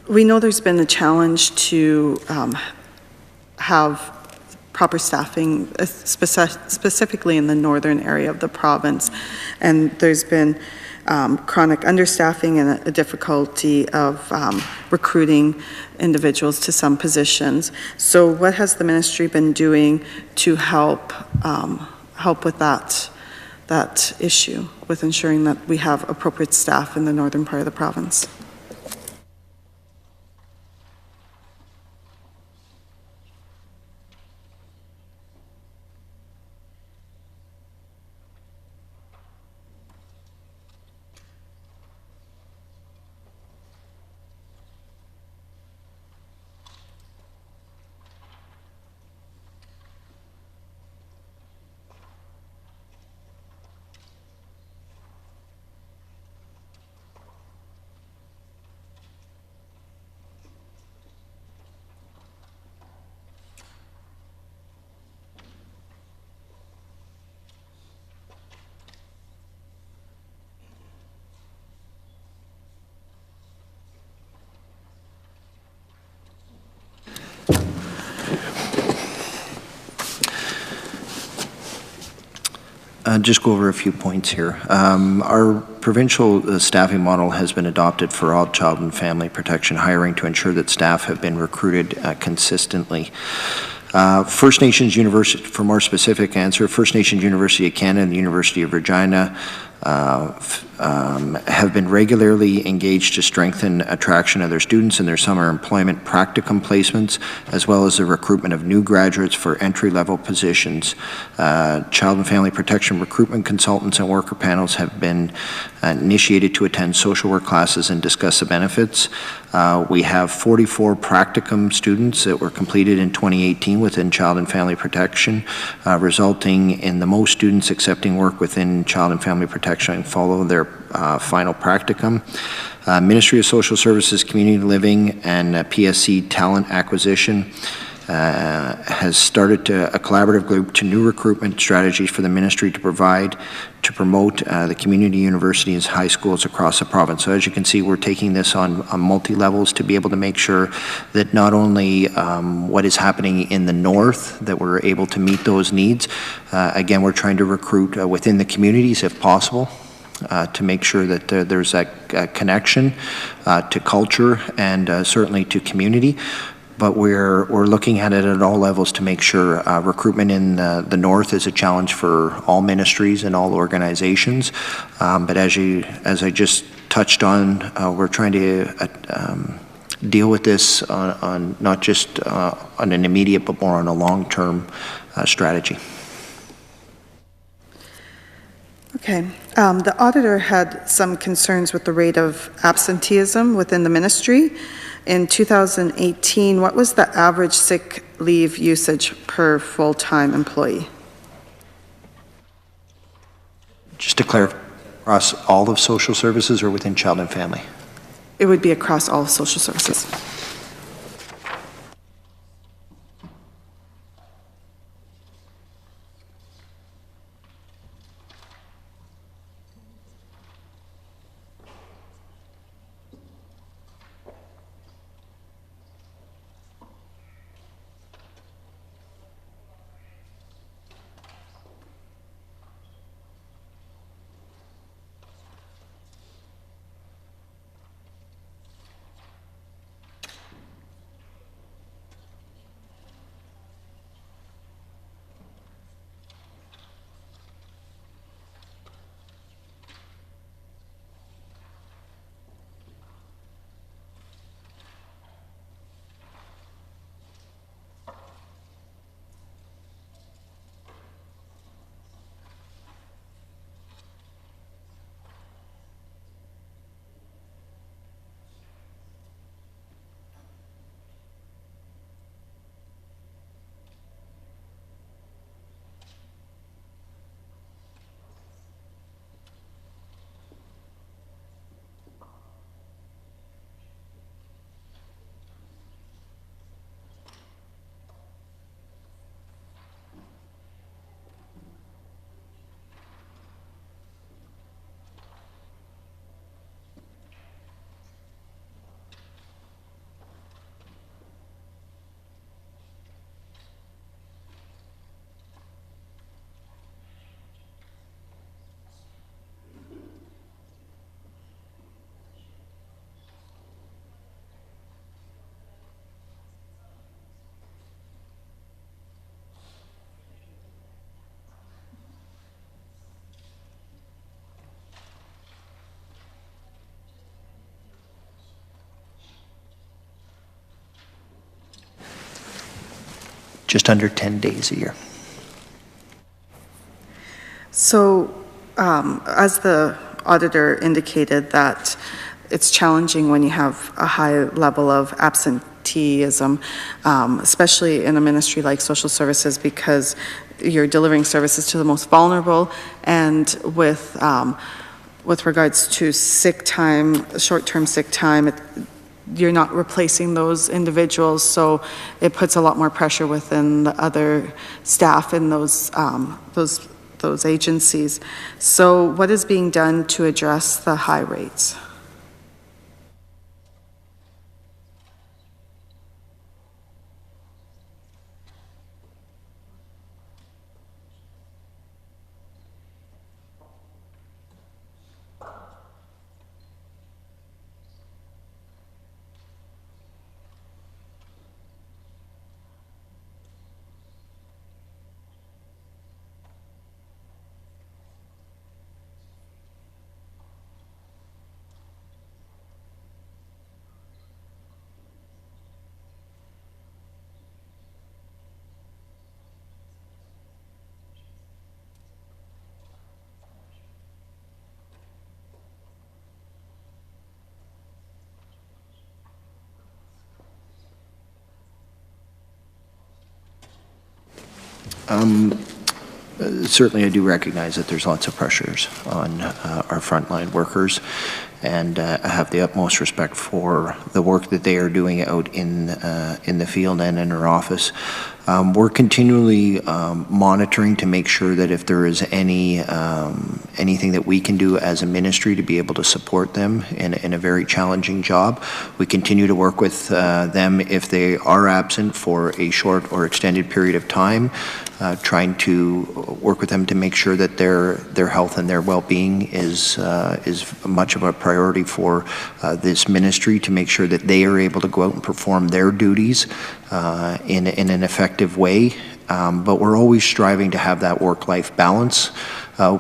We know there's been a challenge to have proper staffing, specifically in the northern area of the province, and there's been chronic understaffing and a difficulty of recruiting individuals to some positions. So what has the ministry been doing to help with that issue, with ensuring that we have appropriate staff in the northern part of the province? Just go over a few points here. Our provincial staffing model has been adopted for all child and family protection hiring to ensure that staff have been recruited consistently. First Nations University, for more specific answer, First Nations University of Canada and the University of Regina have been regularly engaged to strengthen attraction of their students in their summer employment practicum placements, as well as the recruitment of new graduates for entry-level positions. Child and family protection recruitment consultants and worker panels have been initiated to attend social work classes and discuss the benefits. We have 44 practicum students that were completed in 2018 within child and family protection, resulting in the most students accepting work within child and family protection follow their final practicum. Ministry of Social Services, Community Living, and PSC Talent Acquisition has started a collaborative group to new recruitment strategies for the ministry to promote the community universities, high schools across the province. So as you can see, we're taking this on multi-levels to be able to make sure that not only what is happening in the north, that we're able to meet those needs. Again, we're trying to recruit within the communities if possible. To make sure that there's that connection to culture and certainly to community. But we're looking at it at all levels to make sure recruitment in the north is a challenge for all ministries and all organizations. But as I just touched on, we're trying to deal with this on not just on an immediate, but more on a long-term strategy. Okay. The auditor had some concerns with the rate of absenteeism within the ministry. In 2018, what was the average sick leave usage per full-time employee? Just to clarify, across all of social services or within child and family? It would be across all social services. Just under 10 days a year. So, as the auditor indicated, that it's challenging when you have a high level of absenteeism, especially in a ministry like social services, because you're delivering services to the most vulnerable, and with regards to sick time, short-term sick time, you're not replacing those individuals, so it puts a lot more pressure within the other staff in those agencies. So what is being done to address the high rates? Certainly, I do recognize that there's lots of pressures on our frontline workers, and I have the utmost respect for the work that they are doing out in the field and in our office. We're continually monitoring to make sure that if there is anything that we can do as a ministry to be able to support them in a very challenging job, we continue to work with them if they are absent for a short or extended period of time, trying to work with them to make sure that their health and their well-being is much of a priority for this ministry, to make sure that they are able to go out and perform their duties in an effective way. But we're always striving to have that work-life balance,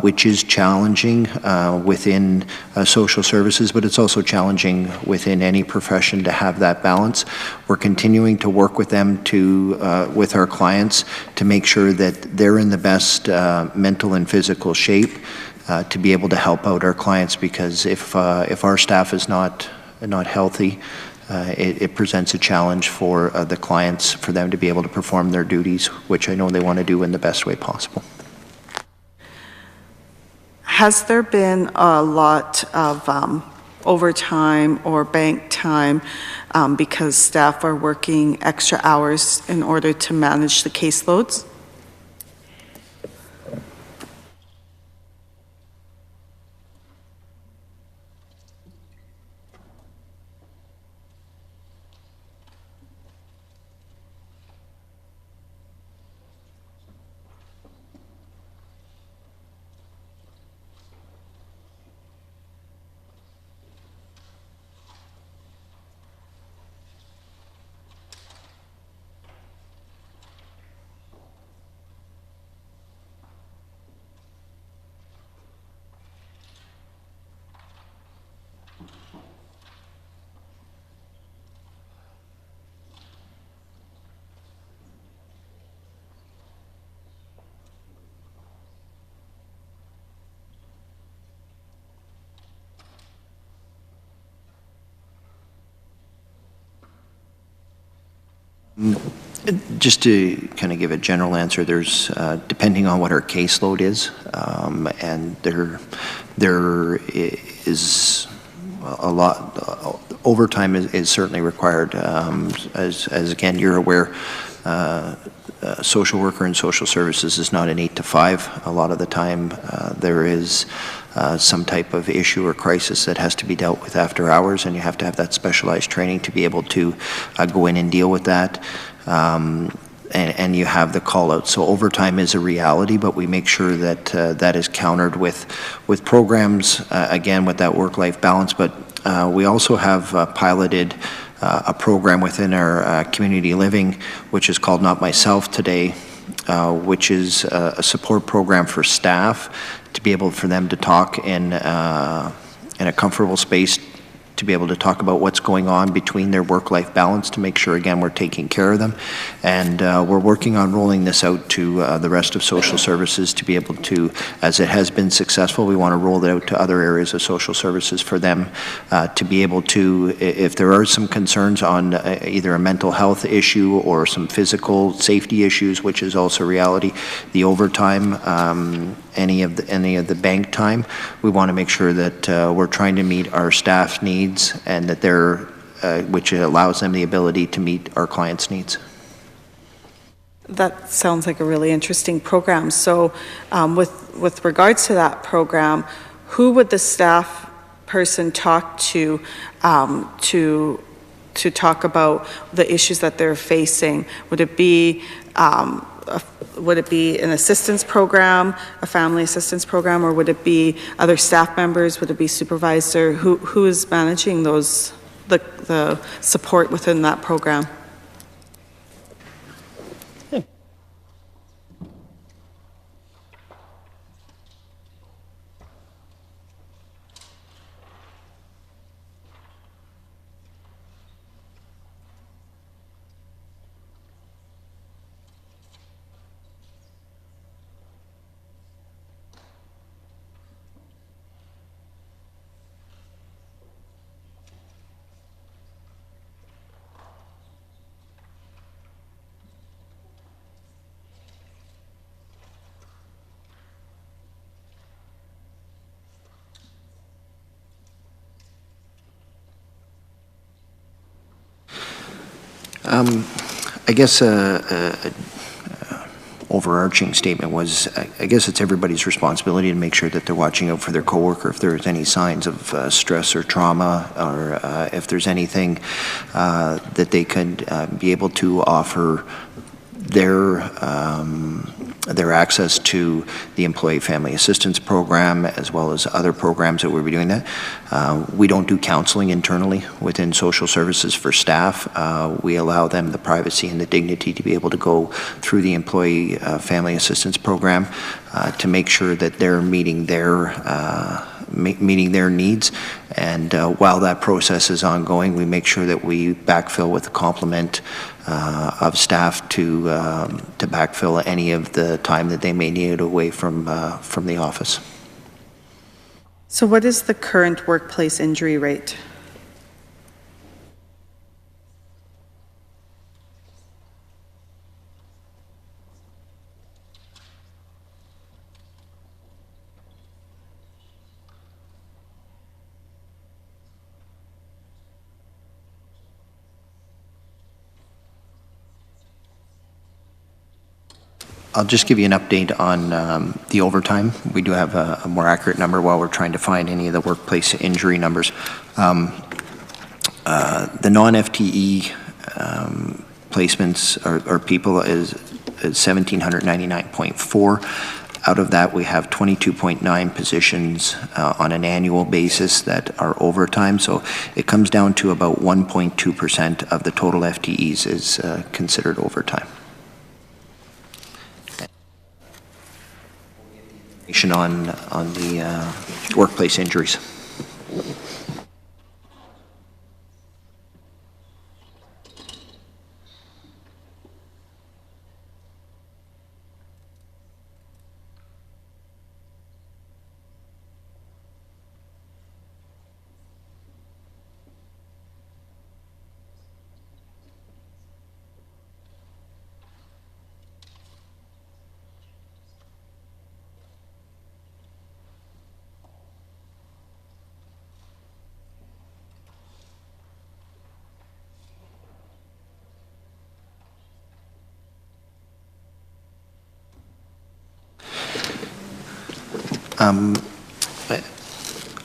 which is challenging within social services, but it's also challenging within any profession to have that balance. We're continuing to work with them with our clients to make sure that they're in the best mental and physical shape to be able to help out our clients, because if our staff is not healthy, it presents a challenge for the clients, for them to be able to perform their duties, which I know they want to do in the best way possible. Has there been a lot of overtime or bank time because staff are working extra hours in order to manage the caseloads? Just to kind of give a general answer, there's, depending on what our caseload is, and there is a lot, overtime is certainly required. As again, you're aware, social worker and social services is not an 8 to 5. A lot of the time there is some type of issue or crisis that has to be dealt with after hours, and you have to have that specialized training to be able to go in and deal with that. And you have the call out. So overtime is a reality, but we make sure that that is countered with programs, again, with that work-life balance. But we also have piloted a program within our community living, which is called Not Myself Today, which is a support program for staff to be able for them to talk in a comfortable space, to be able to talk about what's going on between their work-life balance, to make sure, again, we're taking care of them. And we're working on rolling this out to the rest of social services to be able to, as it has been successful, we want to roll it out to other areas of social services for them to be able to, if there are some concerns on either a mental health issue or some physical safety issues, which is also reality, the overtime, any of the bank time, we want to make sure that we're trying to meet our staff's needs, and that they're, which allows them the ability to meet our clients' needs. That sounds like a really interesting program. So with regards to that program, who would the staff person talk to talk about the issues that they're facing? Would it be an assistance program, a family assistance program, or would it be other staff members? Would it be supervisor? Who is managing those, the support within that program? I guess overarching statement was, I guess it's everybody's responsibility to make sure that they're watching out for their coworker if there's any signs of stress or trauma, or if there's anything that they could be able to offer their access to the Employee Family Assistance Program, as well as other programs that we'll be doing that. We don't do counseling internally within social services for staff. We allow them the privacy and the dignity to be able to go through the Employee Family Assistance Program to make sure that they're meeting their needs. And while that process is ongoing, we make sure that we backfill with a complement of staff to backfill any of the time that they may need away from the office. So what is the current workplace injury rate? I'll just give you an update on the overtime. We do have a more accurate number while we're trying to find any of the workplace injury numbers. The non-FTE placements or people is 1,799.4. Out of that, we have 22.9 positions on an annual basis that are overtime. So it comes down to about 1.2% of the total FTEs is considered overtime. On the workplace injuries.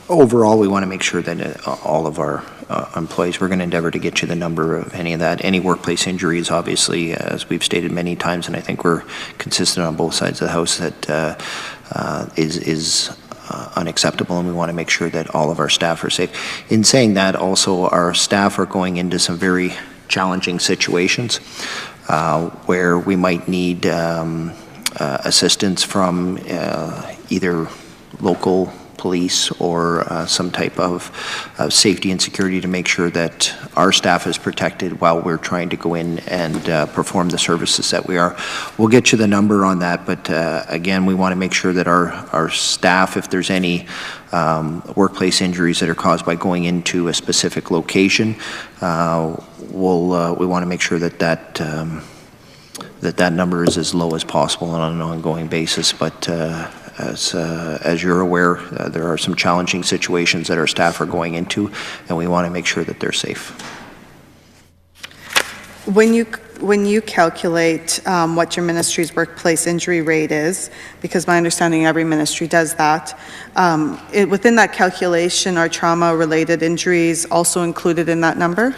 Overall, we want to make sure that all of our employees, we're going to endeavor to get you the number of any of that. Any workplace injuries, obviously, as we've stated many times, and I think we're consistent on both sides of the house, that is unacceptable, and we want to make sure that all of our staff are safe. In saying that, also, our staff are going into some very challenging situations where we might need assistance from either local police or some type of safety and security to make sure that our staff is protected while we're trying to go in and perform the services that we are. We'll get you the number on that, but again, we want to make sure that our staff, if there's any workplace injuries that are caused by going into a specific location, we want to make sure that that number is as low as possible on an ongoing basis. But as you're aware, there are some challenging situations that our staff are going into, and we want to make sure that they're safe. When you calculate what your ministry's workplace injury rate is, because my understanding every ministry does that, within that calculation are trauma-related injuries also included in that number?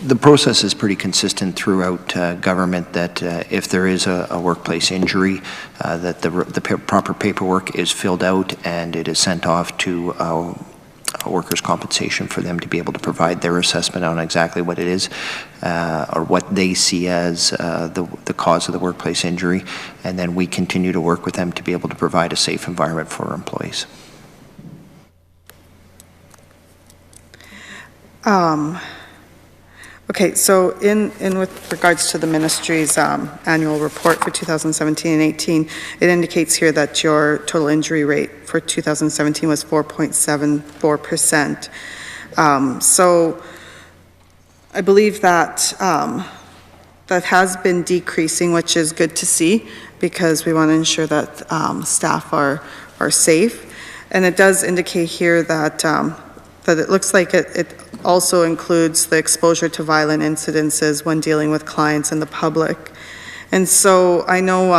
The process is pretty consistent throughout government that if there is a workplace injury, that the proper paperwork is filled out and it is sent off to workers' compensation for them to be able to provide their assessment on exactly what it is or what they see as the cause of the workplace injury, and then we continue to work with them to be able to provide a safe environment for our employees. Okay, so in with regards to the ministry's annual report for 2017 and 18, it indicates here that your total injury rate for 2017 was 4.74%. So I believe that that has been decreasing, which is good to see, because we want to ensure that staff are safe. And it does indicate here that that it looks like it also includes the exposure to violent incidences when dealing with clients and the public. And so I know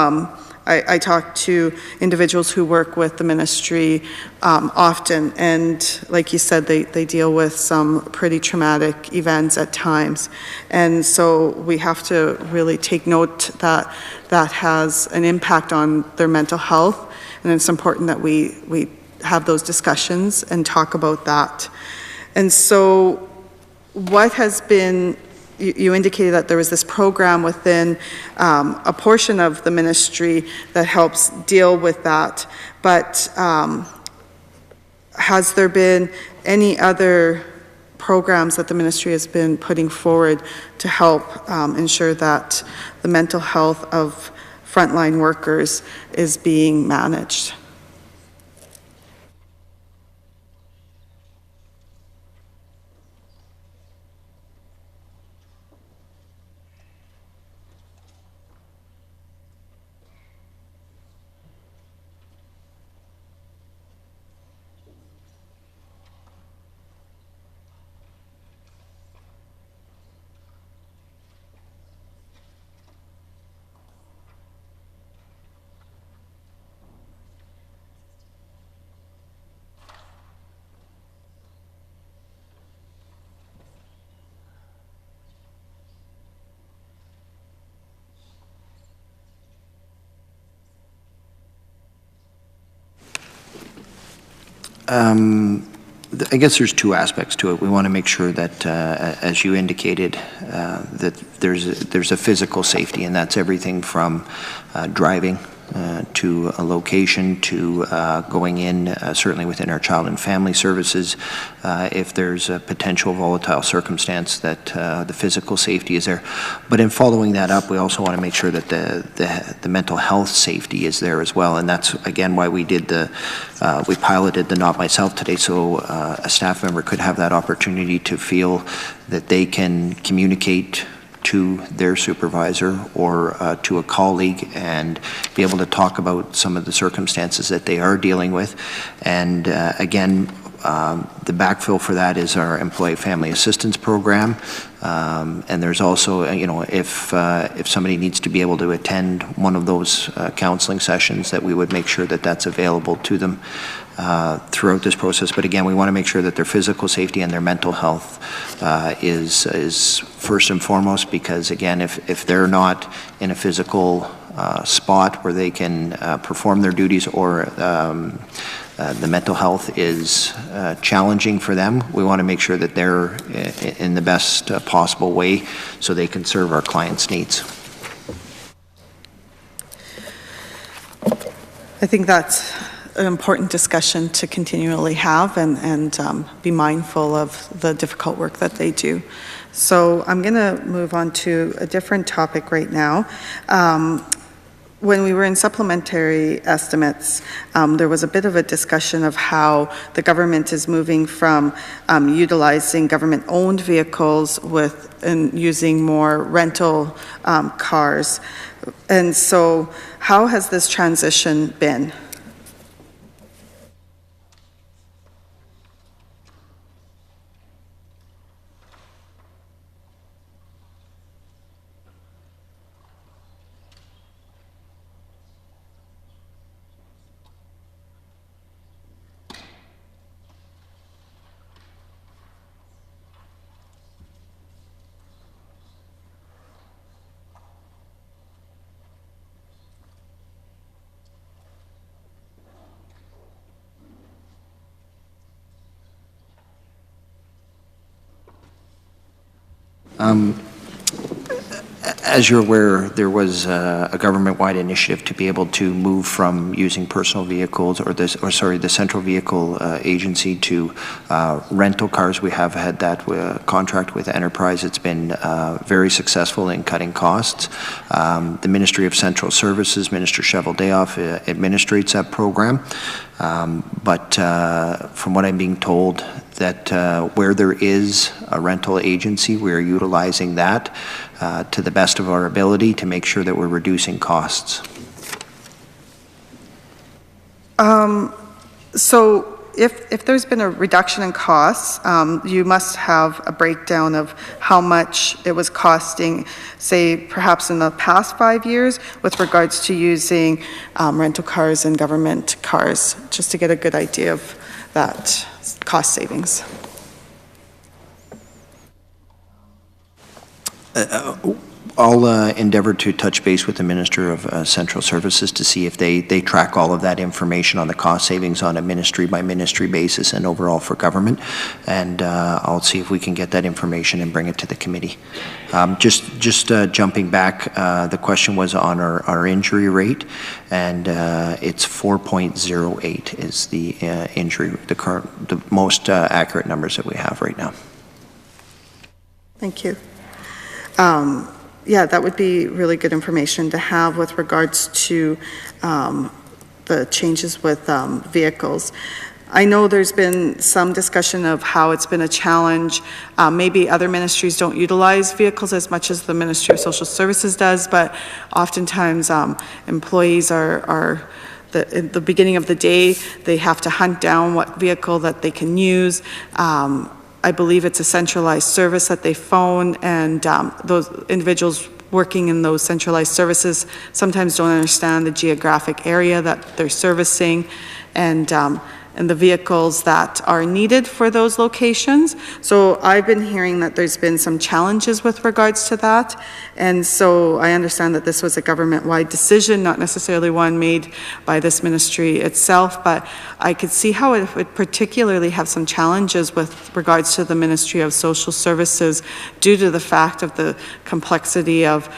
I talk to individuals who work with the ministry often, and like you said, they deal with some pretty traumatic events at times. And so we have to really take note that that has an impact on their mental health, and it's important that we have those discussions and talk about that. And so what has been, you indicated that there was this program within a portion of the ministry that helps deal with that, but has there been any other programs that the ministry has been putting forward to help ensure that the mental health of frontline workers is being managed? I guess there's two aspects to it. We want to make sure that, as you indicated, that there's a physical safety, and that's everything from driving to a location to going in, certainly within our child and family services. If there's a potential volatile circumstance, that the physical safety is there. But in following that up, we also want to make sure that the mental health safety is there as well. And that's, again, why we did we piloted the Not Myself today, so a staff member could have that opportunity to feel that they can communicate to their supervisor or to a colleague and be able to talk about some of the circumstances that they are dealing with. And again, the backfill for that is our Employee Family Assistance Program. And there's also, if somebody needs to be able to attend one of those counseling sessions, that we would make sure that that's available to them throughout this process. But again, we want to make sure that their physical safety and their mental health is first and foremost, because again, if they're not in a physical spot where they can perform their duties, or the mental health is challenging for them, we want to make sure that they're in the best possible way so they can serve our clients' needs. I think that's an important discussion to continually have and be mindful of the difficult work that they do. So I'm going to move on to a different topic right now. When we were in supplementary estimates, there was a bit of a discussion of how the government is moving from utilizing government-owned vehicles and using more rental cars. And so how has this transition been? As you're aware, there was a government-wide initiative to be able to move from using personal vehicles the Central Vehicle Agency to rental cars. We have had that contract with Enterprise. It's been very successful in cutting costs. The Ministry of Central Services, Minister Cheveldayoff, administrates that program. But from what I'm being told, that where there is a rental agency, we're utilizing that to the best of our ability to make sure that we're reducing costs. So if there's been a reduction in costs, you must have a breakdown of how much it was costing, say, perhaps in the past 5 years with regards to using rental cars and government cars, just to get a good idea of that cost savings. I'll endeavor to touch base with the Minister of Central Services to see if they track all of that information on the cost savings on a ministry-by-ministry basis and overall for government, and I'll see if we can get that information and bring it to the committee. Just jumping back, the question was on our injury rate, and it's 4.08 is the injury, the most accurate numbers that we have right now. Thank you. Yeah, that would be really good information to have with regards to the changes with vehicles. I know there's been some discussion of how it's been a challenge. Maybe other ministries don't utilize vehicles as much as the Ministry of Social Services does, but oftentimes employees are at the beginning of the day, they have to hunt down what vehicle that they can use. I believe it's a centralized service that they phone, and those individuals working in those centralized services sometimes don't understand the geographic area that they're servicing and the vehicles that are needed for those locations. So I've been hearing that there's been some challenges with regards to that. And so I understand that this was a government-wide decision, not necessarily one made by this ministry itself, but I could see how it would particularly have some challenges with regards to the Ministry of Social Services due to the fact of the complexity of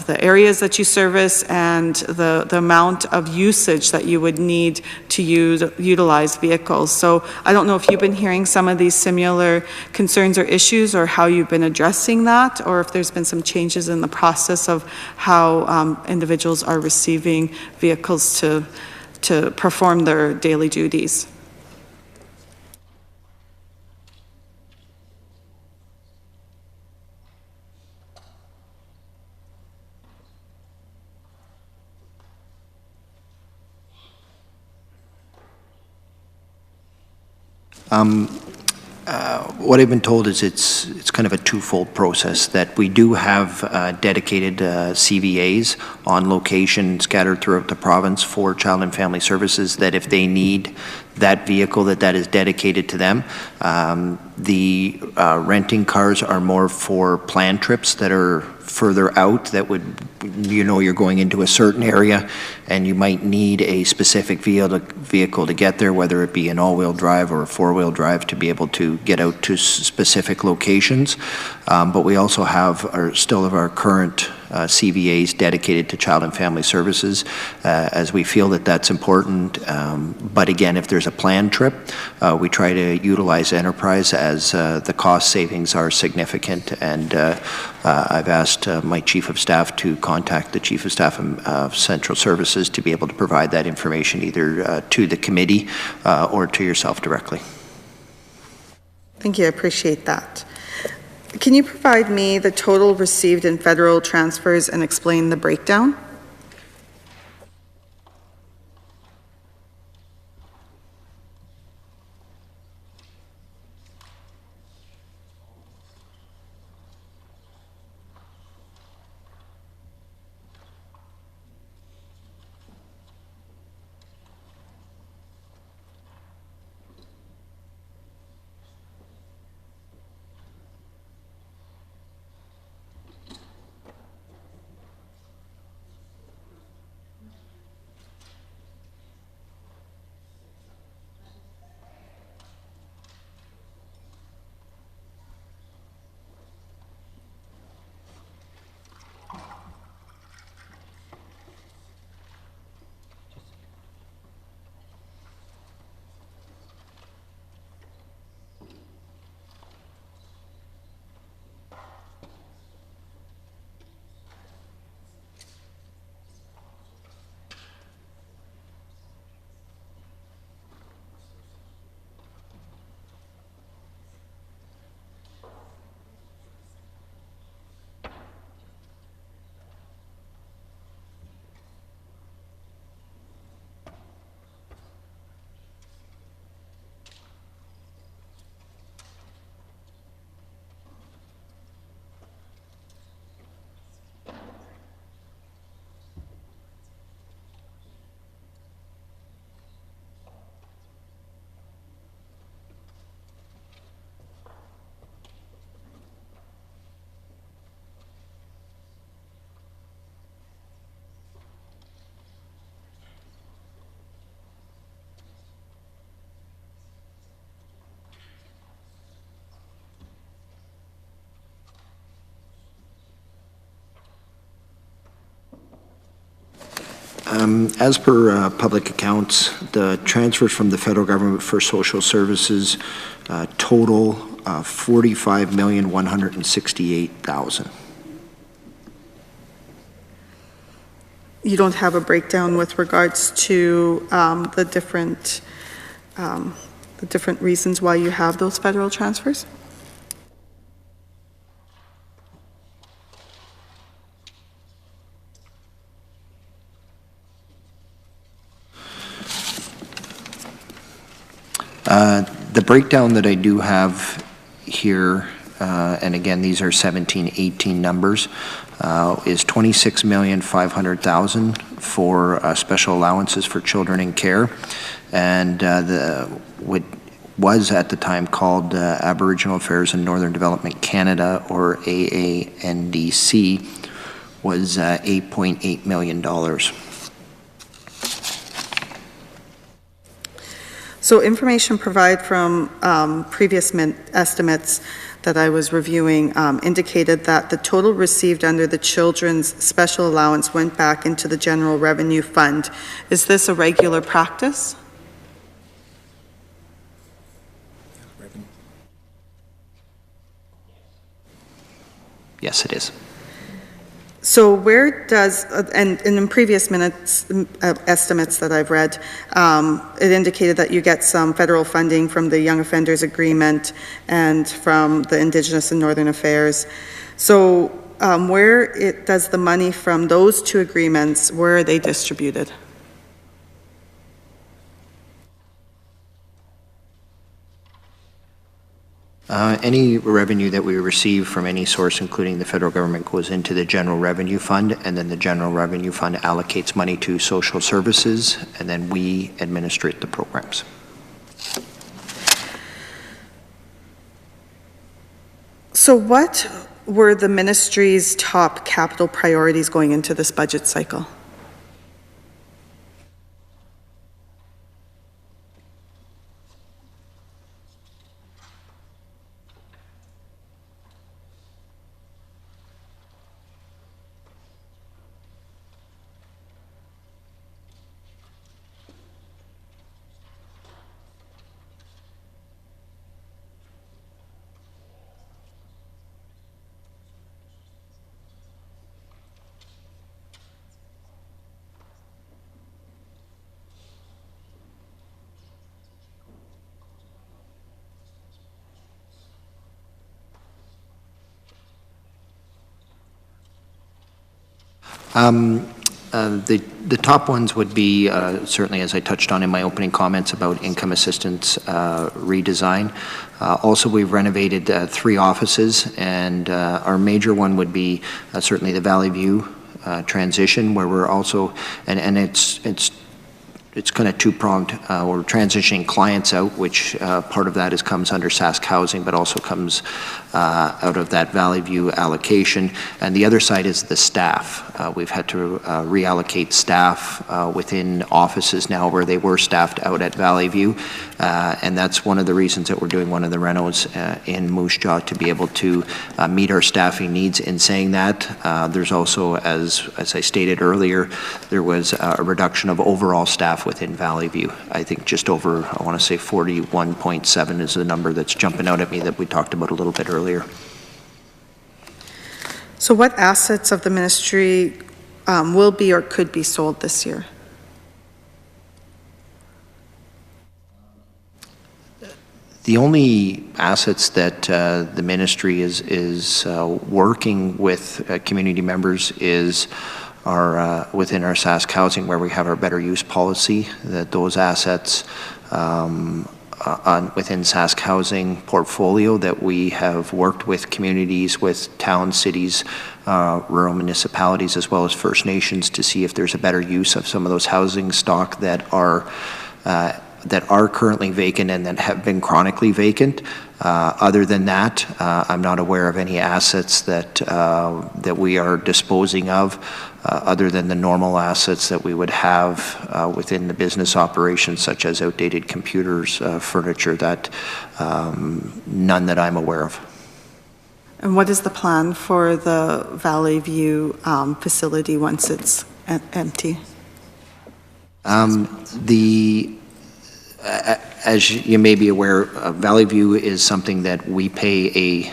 the areas that you service and the amount of usage that you would need to utilize vehicles. So I don't know if you've been hearing some of these similar concerns or issues, or how you've been addressing that, or if there's been some changes in the process of how individuals are receiving vehicles to perform their daily duties. What I've been told is it's kind of a twofold process, that we do have dedicated CVAs on location scattered throughout the province for Child and Family Services, that if they need that vehicle, that is dedicated to them. The renting cars are more for planned trips that are further out, that would, you're going into a certain area and you might need a specific vehicle to get there, whether it be an all-wheel drive or a four-wheel drive, to be able to get out to specific locations. But we also have our current CVAs dedicated to Child and Family Services, as we feel that that's important. But again, if there's a planned trip, we try to utilize Enterprise, as the cost savings are significant. And I've asked my Chief of Staff to contact the Chief of Staff of Central Services to be able to provide that information either to the committee or to yourself directly. Thank you, I appreciate that. Can you provide me the total received in federal transfers and explain the breakdown? As per public accounts, the transfers from the federal government for social services total $45,168,000. You don't have a breakdown with regards to the different reasons why you have those federal transfers? The breakdown that I do have here, and again, these are 17-18 numbers, is $26,500,000 for special allowances for children in care, and what was at the time called Aboriginal Affairs and Northern Development Canada, or AANDC, was $8.8 million. So information provided from previous estimates that I was reviewing indicated that the total received under the children's special allowance went back into the general revenue fund. Is this a regular practice? Yes, it is. So where does, and in previous estimates that I've read, it indicated that you get some federal funding from the Young Offenders Agreement and from the Indigenous and Northern Affairs. So does the money from those two agreements, where are they distributed? Any revenue that we receive from any source, including the federal government, goes into the general revenue fund, and then the general revenue fund allocates money to social services, and then we administrate the programs. So what were the ministry's top capital priorities going into this budget cycle? The top ones would be, certainly as I touched on in my opening comments about income assistance redesign. Also, we've renovated 3 offices, and our major one would be certainly the Valley View transition, where we're also, and it's kind of two-pronged. We're transitioning clients out, which part of that comes under Sask Housing, but also comes out of that Valley View allocation. And the other side is the staff. We've had to reallocate staff within offices now where they were staffed out at Valley View. And that's one of the reasons that we're doing one of the renos in Moose Jaw, to be able to meet our staffing needs. In saying that, there's also, as I stated earlier, there was a reduction of overall staff within Valley View. I think just over, I want to say 41.7 is the number that's jumping out at me that we talked about a little bit earlier. So what assets of the ministry will be or could be sold this year? The only assets that the ministry is working with community members are within our Sask Housing, where we have our better use policy, that those assets within Sask Housing portfolio that we have worked with communities, with towns, cities, rural municipalities, as well as First Nations, to see if there's a better use of some of those housing stock that are currently vacant and that have been chronically vacant. Other than that, I'm not aware of any assets that we are disposing of, other than the normal assets that we would have within the business operations, such as outdated computers, furniture, that none that I'm aware of. And what is the plan for the Valley View facility once it's empty? As you may be aware, Valley View is something that we pay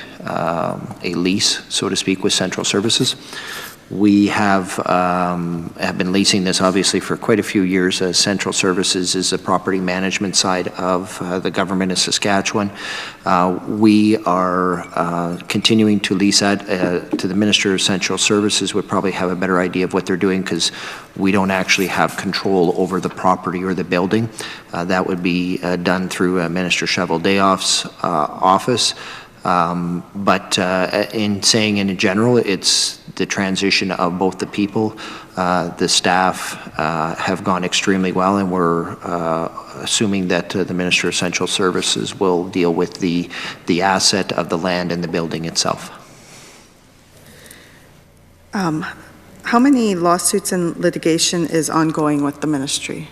a lease, so to speak, with Central Services. We have been leasing this obviously for quite a few years. Central Services is the property management side of the government of Saskatchewan. We are continuing to lease that to the Minister of Central Services. Would probably have a better idea of what they're doing because we don't actually have control over the property or the building. That would be done through Minister Shovel-Dayoff's office. But in saying in general, it's the transition of both the people, the staff have gone extremely well, and we're assuming that the Minister of Central Services will deal with the asset of the land and the building itself. How many lawsuits and litigation is ongoing with the ministry?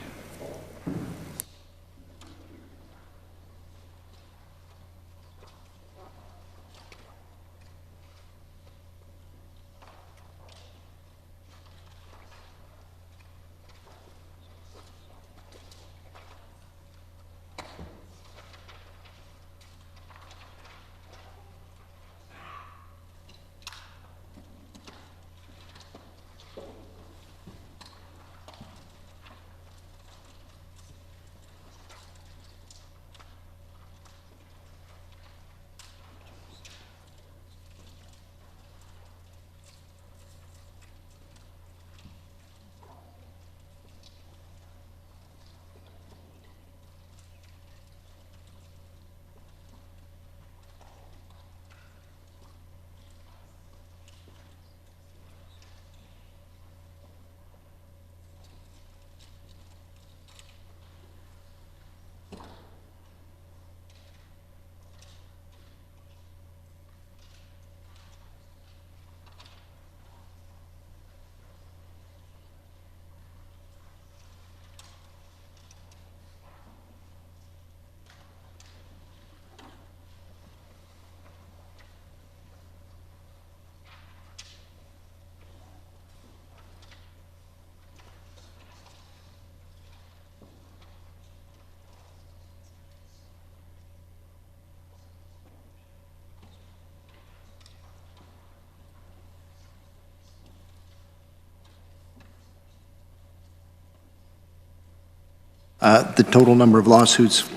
The total number of lawsuits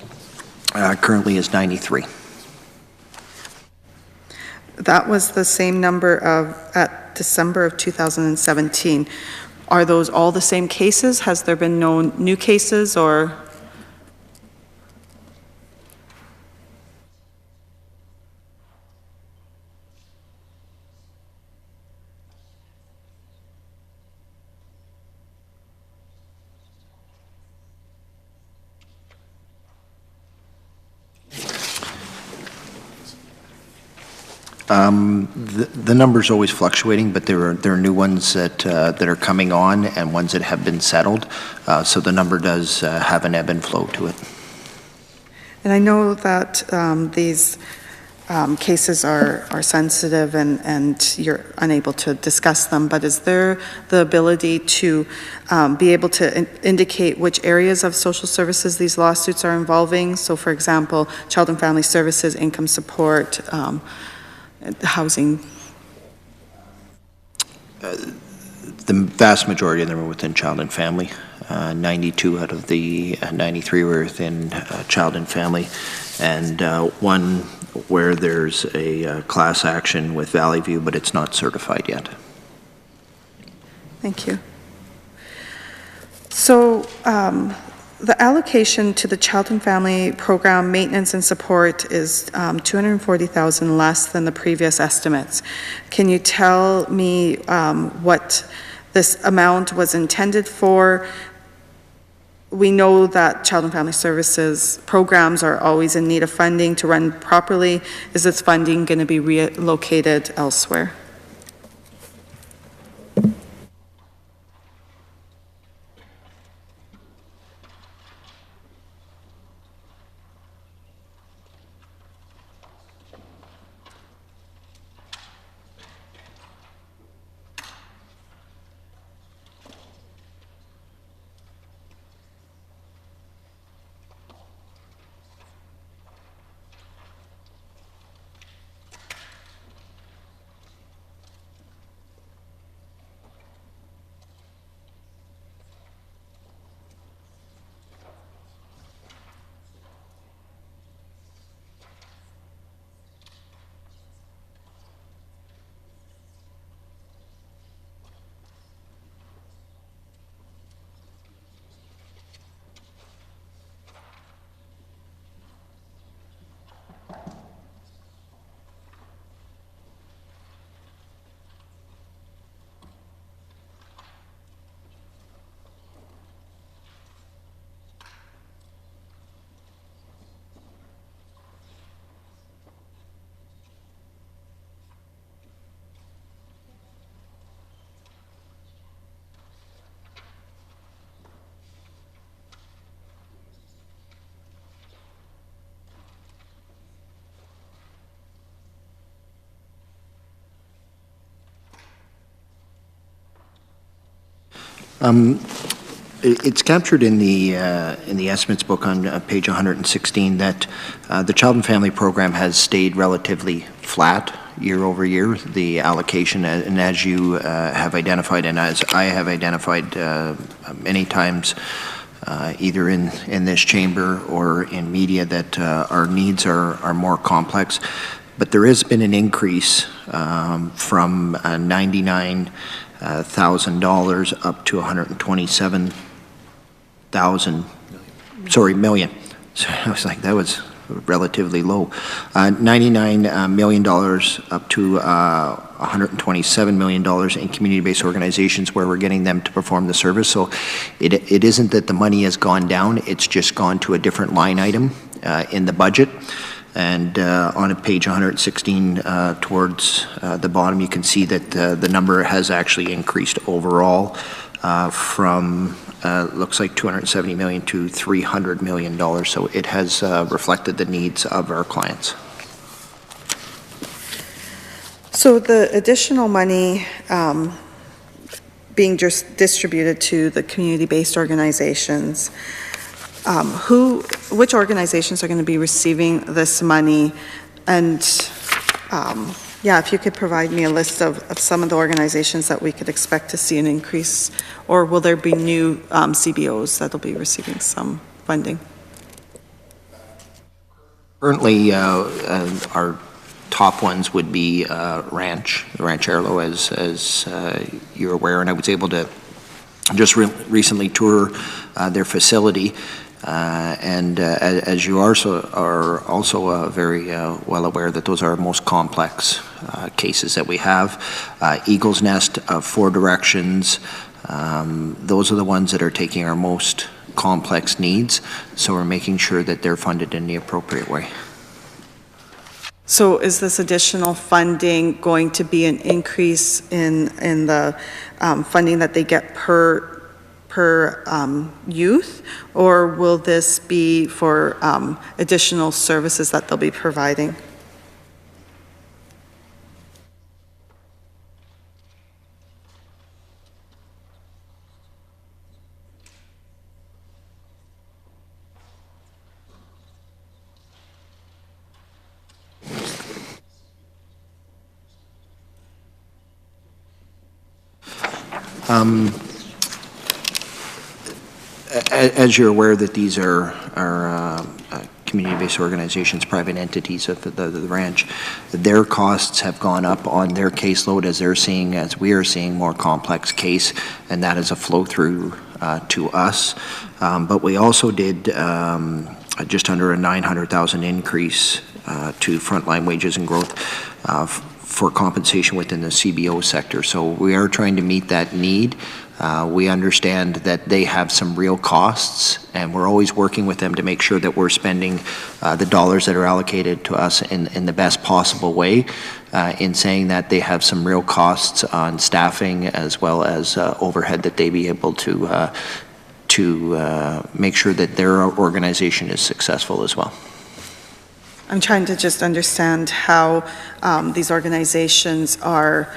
currently is 93. That was the same number at December of 2017. Are those all the same cases? Has there been no new cases or? The number's always fluctuating, but there are new ones that are coming on and ones that have been settled. So the number does have an ebb and flow to it. And I know that these cases are sensitive and you're unable to discuss them, but is there the ability to be able to indicate which areas of social services these lawsuits are involving? So for example, child and family services, income support, housing. The vast majority of them are within child and family. 92 out of the 93 were within child and family, and one where there's a class action with Valley View, but it's not certified yet. Thank you. So the allocation to the Child and Family Program maintenance and support is $240,000 less than the previous estimates. Can you tell me what this amount was intended for? We know that Child and Family Services programs are always in need of funding to run properly. Is this funding going to be relocated elsewhere? It's captured in the estimates book on page 116 that the Child and Family Program has stayed relatively flat year over year, the allocation, and as you have identified and as I have identified many times, either in this chamber or in media, that our needs are more complex. But there has been an increase from $99,000 up to million. So I was like, that was relatively low. $99 million up to $127 million in community-based organizations where we're getting them to perform the service. So it isn't that the money has gone down, it's just gone to a different line item in the budget. And on page 116 towards the bottom, you can see that the number has actually increased overall from looks like $270 million to $300 million. So it has reflected the needs of our clients. So the additional money being just distributed to the community-based organizations, which organizations are going to be receiving this money? And yeah, if you could provide me a list of some of the organizations that we could expect to see an increase, or will there be new CBOs that will be receiving some funding? Currently, our top ones would be Ranchero, as you're aware, and I was able to just recently tour their facility. And as you are also very well aware that those are our most complex cases that we have. Eagle's Nest, Four Directions, those are the ones that are taking our most complex needs, so we're making sure that they're funded in the appropriate way. So is this additional funding going to be an increase in the funding that they get per youth, or will this be for additional services that they'll be providing? As you're aware that these are community-based organizations, private entities of the ranch, their costs have gone up on their caseload as we are seeing more complex case, and that is a flow through to us. But we also did just under a $900,000 increase to frontline wages and growth for compensation within the CBO sector. So we are trying to meet that need. We understand that they have some real costs, and we're always working with them to make sure that we're spending the dollars that are allocated to us in the best possible way. In saying that, they have some real costs on staffing as well as overhead that they be able to make sure that their organization is successful as well. I'm trying to just understand how these organizations are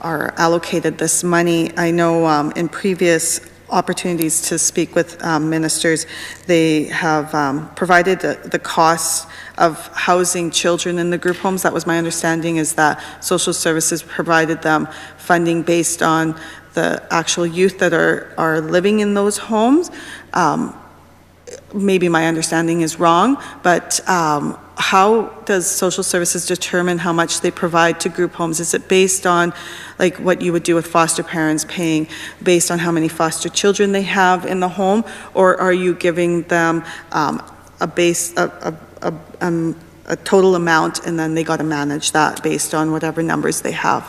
allocated this money. I know in previous opportunities to speak with ministers, they have provided the costs of housing children in the group homes. That was my understanding, is that social services provided them funding based on the actual youth that are living in those homes. Maybe my understanding is wrong, but how does social services determine how much they provide to group homes? Is it based on like what you would do with foster parents, paying based on how many foster children they have in the home, or are you giving them a total amount and then they got to manage that based on whatever numbers they have?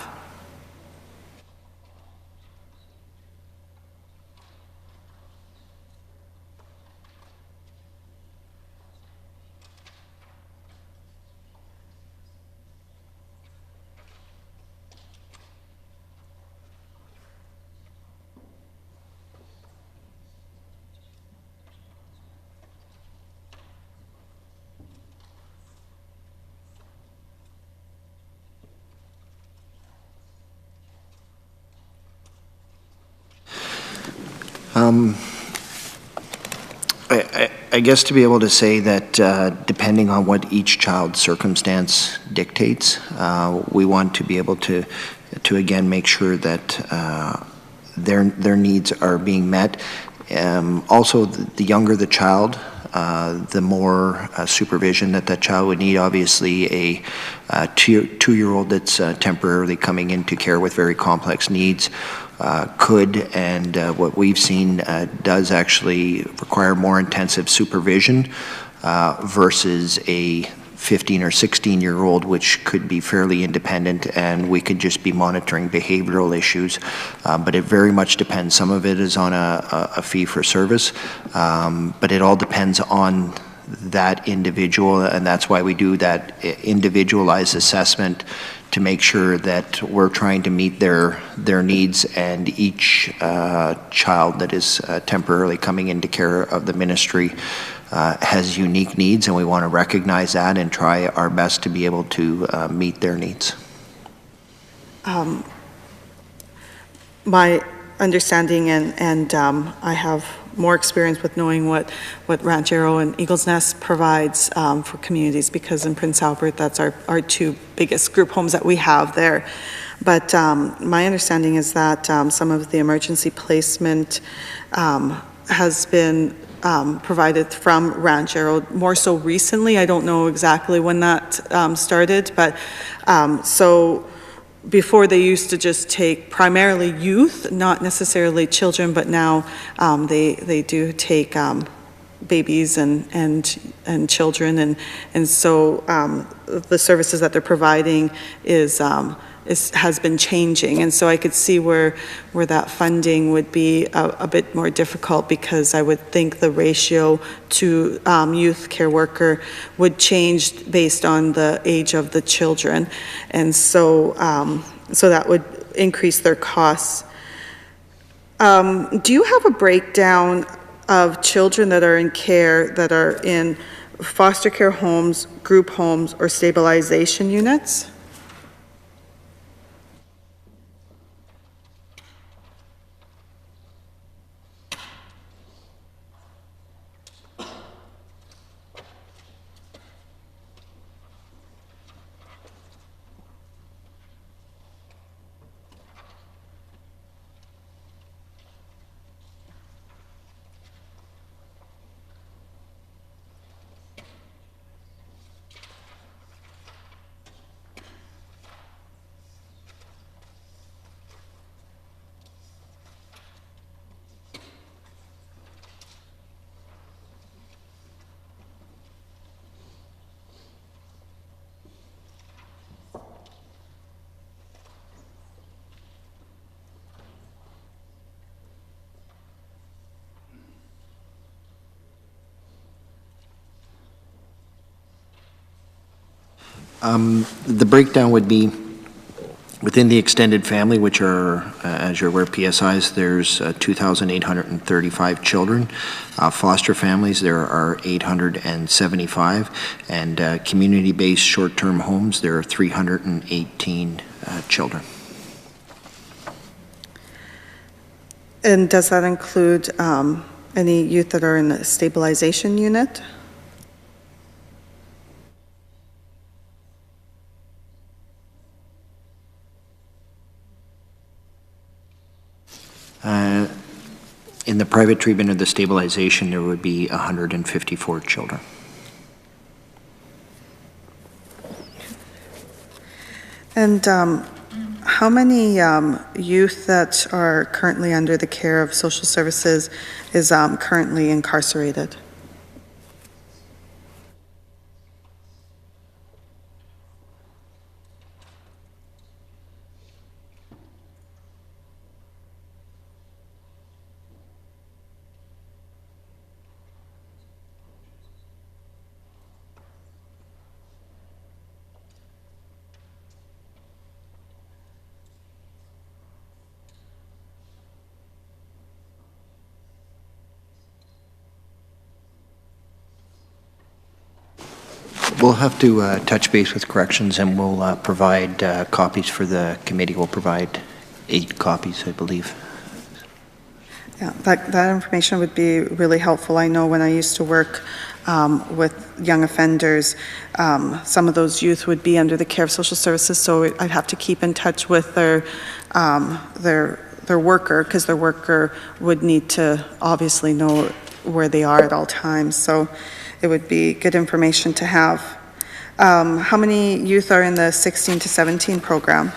I guess to be able to say that depending on what each child's circumstance dictates, we want to be able to again make sure that their needs are being met. Also, the younger the child, the more supervision that child would need. Obviously, a two-year-old that's temporarily coming into care with very complex needs could, and what we've seen does actually require more intensive supervision versus a 15 or 16-year-old, which could be fairly independent, and we could just be monitoring behavioral issues. But it very much depends. Some of it is on a fee for service, but it all depends on that individual, and that's why we do that individualized assessment to make sure that we're trying to meet their needs, and each child that is temporarily coming into care of the ministry has unique needs, and we want to recognize that and try our best to be able to meet their needs. My understanding, and I have more experience with knowing what Ranchero and Eagles Nest provides for communities, because in Prince Albert, that's our two biggest group homes that we have there. But my understanding is that some of the emergency placement has been provided from Ranchero more so recently. I don't know exactly when that started, but so before they used to just take primarily youth, not necessarily children, but now they do take babies and children, and so the services that they're providing has been changing, and so I could see where that funding would be a bit more difficult, because I would think the ratio to youth care worker would change based on the age of the children, and so that would increase their costs. Do you have a breakdown of children that are in care that are in foster care homes, group homes, or stabilization units? The breakdown would be within the extended family, which are, as you're aware, PSIs, there's 2,835 children. Foster families, there are 875, and community-based short-term homes, there are 318 children. And does that include any youth that are in the stabilization unit? In the private treatment of the stabilization, there would be 154 children. And how many youth that are currently under the care of social services is currently incarcerated? We'll have to touch base with corrections, and we'll provide copies for the committee. We'll provide 8 copies, I believe. Yeah, that information would be really helpful. I know when I used to work with young offenders, some of those youth would be under the care of social services, so I'd have to keep in touch with their worker, because their worker would need to obviously know where they are at all times. So it would be good information to have. How many youth are in the 16 to 17 program?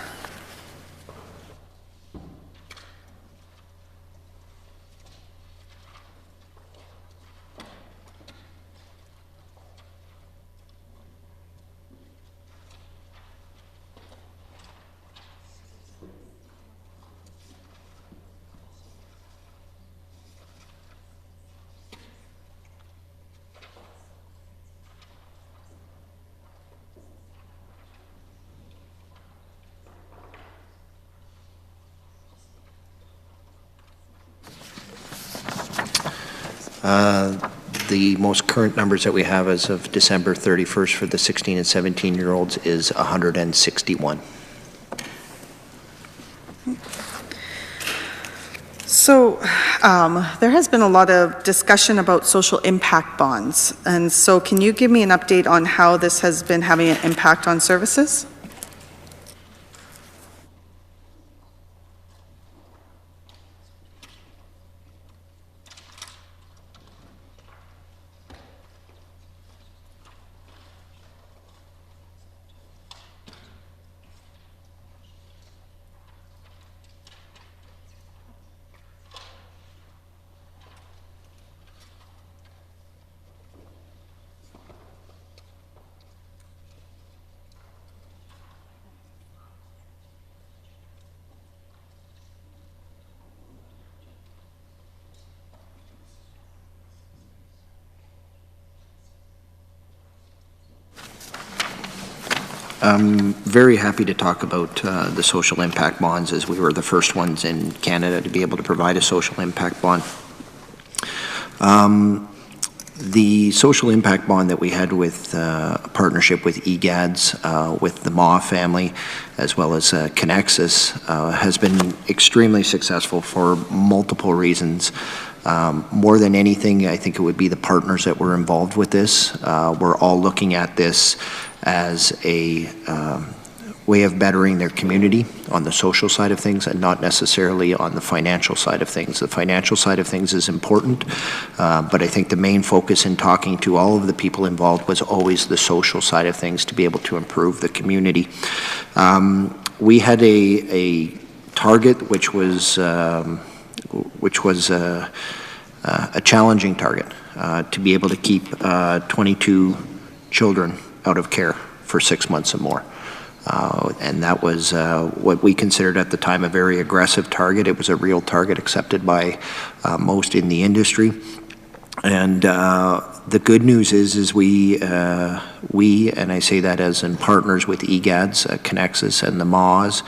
The most current numbers that we have as of December 31st for the 16 and 17-year-olds is 161. So there has been a lot of discussion about social impact bonds. And so can you give me an update on how this has been having an impact on services? I'm very happy to talk about the social impact bonds, as we were the first ones in Canada to be able to provide a social impact bond. The social impact bond that we had with a partnership with EGADS, with the Ma family, as well as Connexus, has been extremely successful for multiple reasons. More than anything, I think it would be the partners that were involved with this. We're all looking at this as a way of bettering their community on the social side of things, and not necessarily on the financial side of things. The financial side of things is important, but I think the main focus in talking to all of the people involved was always the social side of things, to be able to improve the community. We had a target which was a challenging target, to be able to keep 22 children out of care for 6 months or more. And that was what we considered at the time a very aggressive target. It was a real target accepted by most in the industry. And the good news is we, and I say that as in partners with EGADS, Connexus, and the MAWs,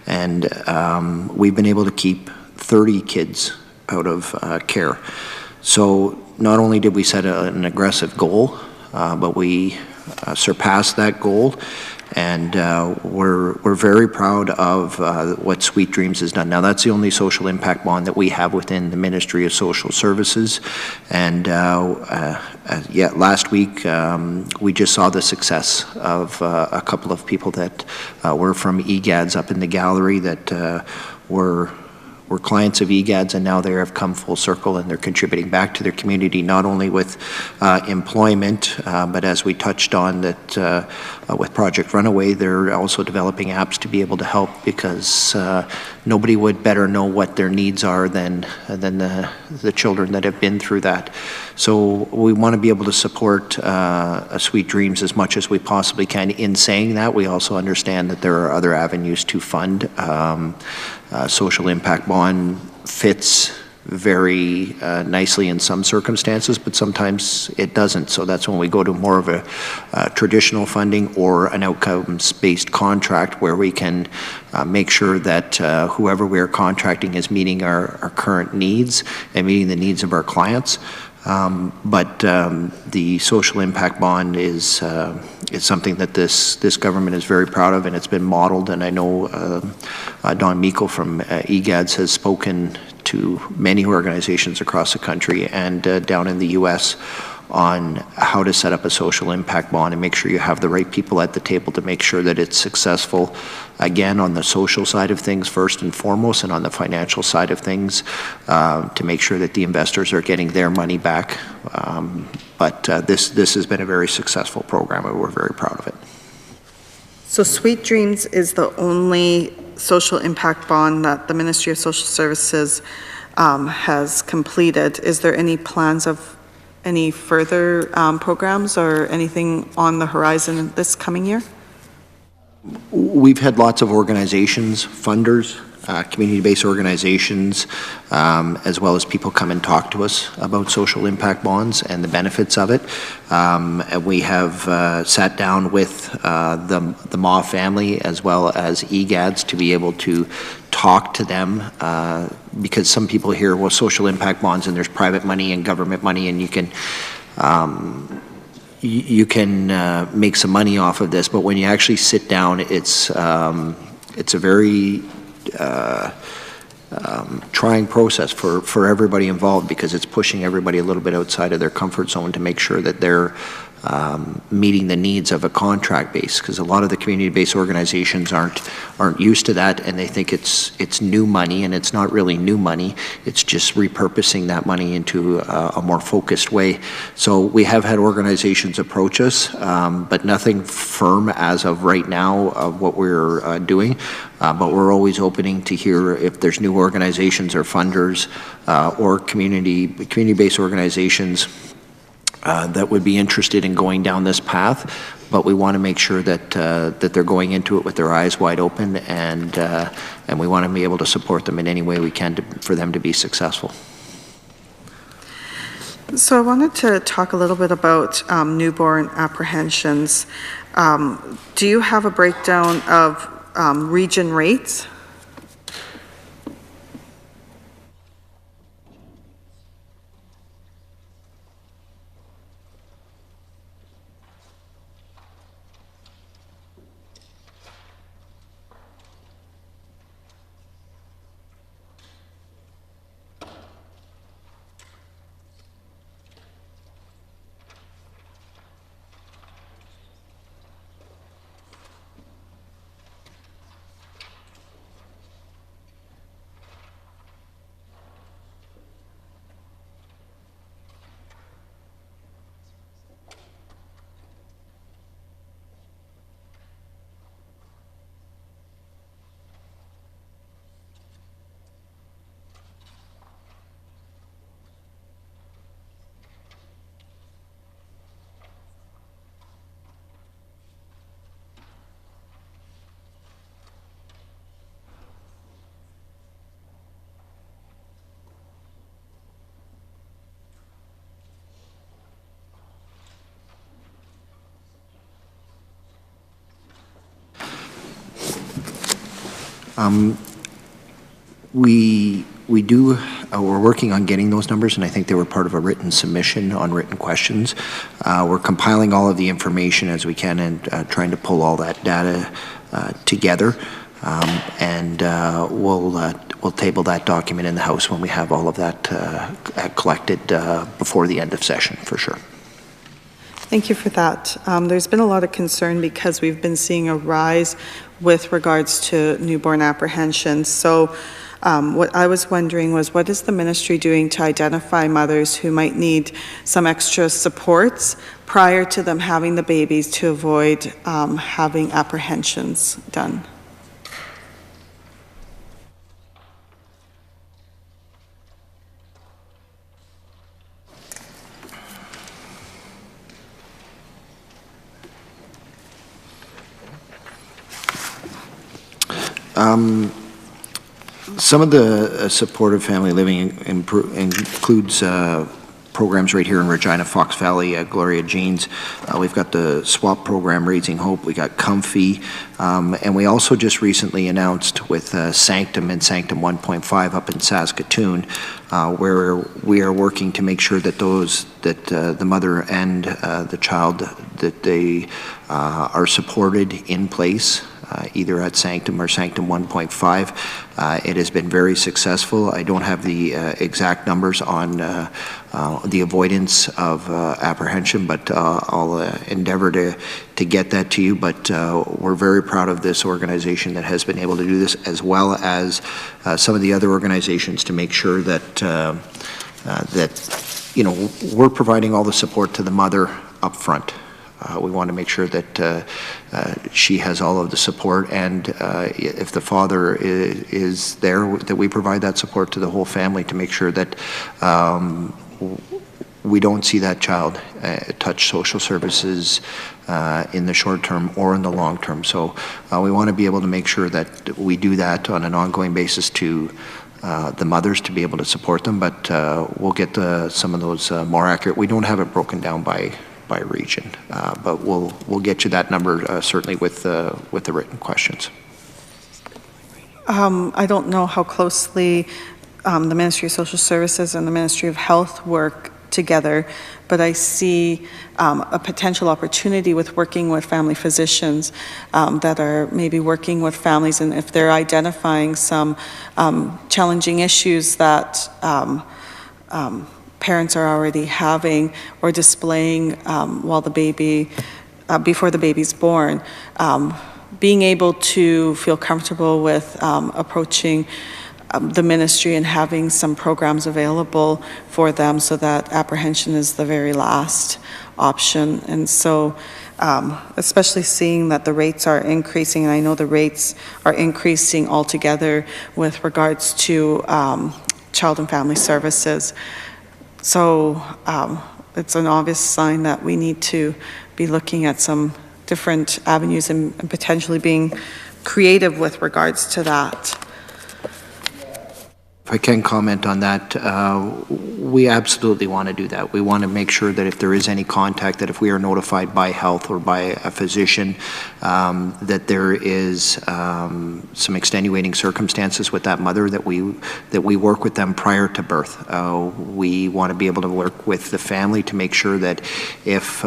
and we've been able to keep 30 kids out of care. So not only did we set an aggressive goal, but we surpassed that goal, and we're very proud of what Sweet Dreams has done. Now, that's the only social impact bond that we have within the Ministry of Social Services, and last week we just saw the success of a couple of people that were from EGADS up in the gallery that were clients of EGADS, and now they have come full circle and they're contributing back to their community, not only with employment, but as we touched on that with Project Runaway, they're also developing apps to be able to help, because nobody would better know what their needs are than the children that have been through that. So we want to be able to support Sweet Dreams as much as we possibly can. In saying that, we also understand that there are other avenues to fund. Social impact bond fits very nicely in some circumstances, but sometimes it doesn't. So that's when we go to more of a traditional funding or an outcomes-based contract, where we can make sure that whoever we are contracting is meeting our current needs and meeting the needs of our clients. But the social impact bond is something that this government is very proud of, and it's been modeled. And I know Don Meikle from EGADS has spoken to many organizations across the country and down in the U.S. on how to set up a social impact bond and make sure you have the right people at the table to make sure that it's successful, again, on the social side of things first and foremost, and on the financial side of things to make sure that the investors are getting their money back. But this has been a very successful program, and we're very proud of it. So Sweet Dreams is the only social impact bond that the Ministry of Social Services has completed. Is there any plans of any further programs or anything on the horizon this coming year? We've had lots of organizations, funders, community-based organizations, as well as people come and talk to us about social impact bonds and the benefits of it. And we have sat down with the Ma family as well as EGADS to be able to talk to them because some people hear, well, social impact bonds and there's private money and government money and you can make some money off of this, but when you actually sit down, it's a very trying process for everybody involved because it's pushing everybody a little bit outside of their comfort zone to make sure that they're meeting the needs of a contract base, because a lot of the community-based organizations aren't used to that, and they think it's new money, and it's not really new money. It's just repurposing that money into a more focused way. So we have had organizations approach us, but nothing firm as of right now of what we're doing. But we're always opening to hear if there's new organizations or funders or community-based organizations that would be interested in going down this path, but we want to make sure that that they're going into it with their eyes wide open, and we want to be able to support them in any way we can for them to be successful. So I wanted to talk a little bit about newborn apprehensions. Do you have a breakdown of region rates? We're working on getting those numbers, and I think they were part of a written submission on written questions. We're compiling all of the information as we can and trying to pull all that data together, and we'll table that document in the House when we have all of that collected before the end of session, for sure. Thank you for that. There's been a lot of concern because we've been seeing a rise with regards to newborn apprehensions. So what I was wondering was, what is the ministry doing to identify mothers who might need some extra supports prior to them having the babies to avoid having apprehensions done? Some of the supportive family living includes programs right here in Regina, Fox Valley, Gloria Jean's. We've got the SWAP program, Raising Hope. We got Comfy. And we also just recently announced with Sanctum and Sanctum 1.5 up in Saskatoon, where we are working to make sure that the mother and the child, that they are supported in place, either at Sanctum or Sanctum 1.5. It has been very successful. I don't have the exact numbers on the avoidance of apprehension, but I'll endeavor to get that to you. But we're very proud of this organization that has been able to do this, as well as some of the other organizations, to make sure that we're providing all the support to the mother up front. We want to make sure that she has all of the support, and if the father is there, that we provide that support to the whole family to make sure that we don't see that child touch social services in the short term or in the long term. So we want to be able to make sure that we do that on an ongoing basis to the mothers, to be able to support them, but we'll get some of those more accurate. We don't have it broken down by region, but we'll get you that number certainly with the written questions. I don't know how closely the Ministry of Social Services and the Ministry of Health work together, but I see a potential opportunity with working with family physicians that are maybe working with families, and if they're identifying some challenging issues that parents are already having or displaying while the baby, before the baby's born, being able to feel comfortable with approaching the ministry and having some programs available for them, so that apprehension is the very last option. And so especially seeing that the rates are increasing, and I know the rates are increasing altogether with regards to child and family services. So it's an obvious sign that we need to be looking at some different avenues and potentially being creative with regards to that. If I can comment on that, we absolutely want to do that. We want to make sure that if there is any contact, that if we are notified by health or by a physician, that there is some extenuating circumstances with that mother, that we work with them prior to birth. We want to be able to work with the family to make sure that if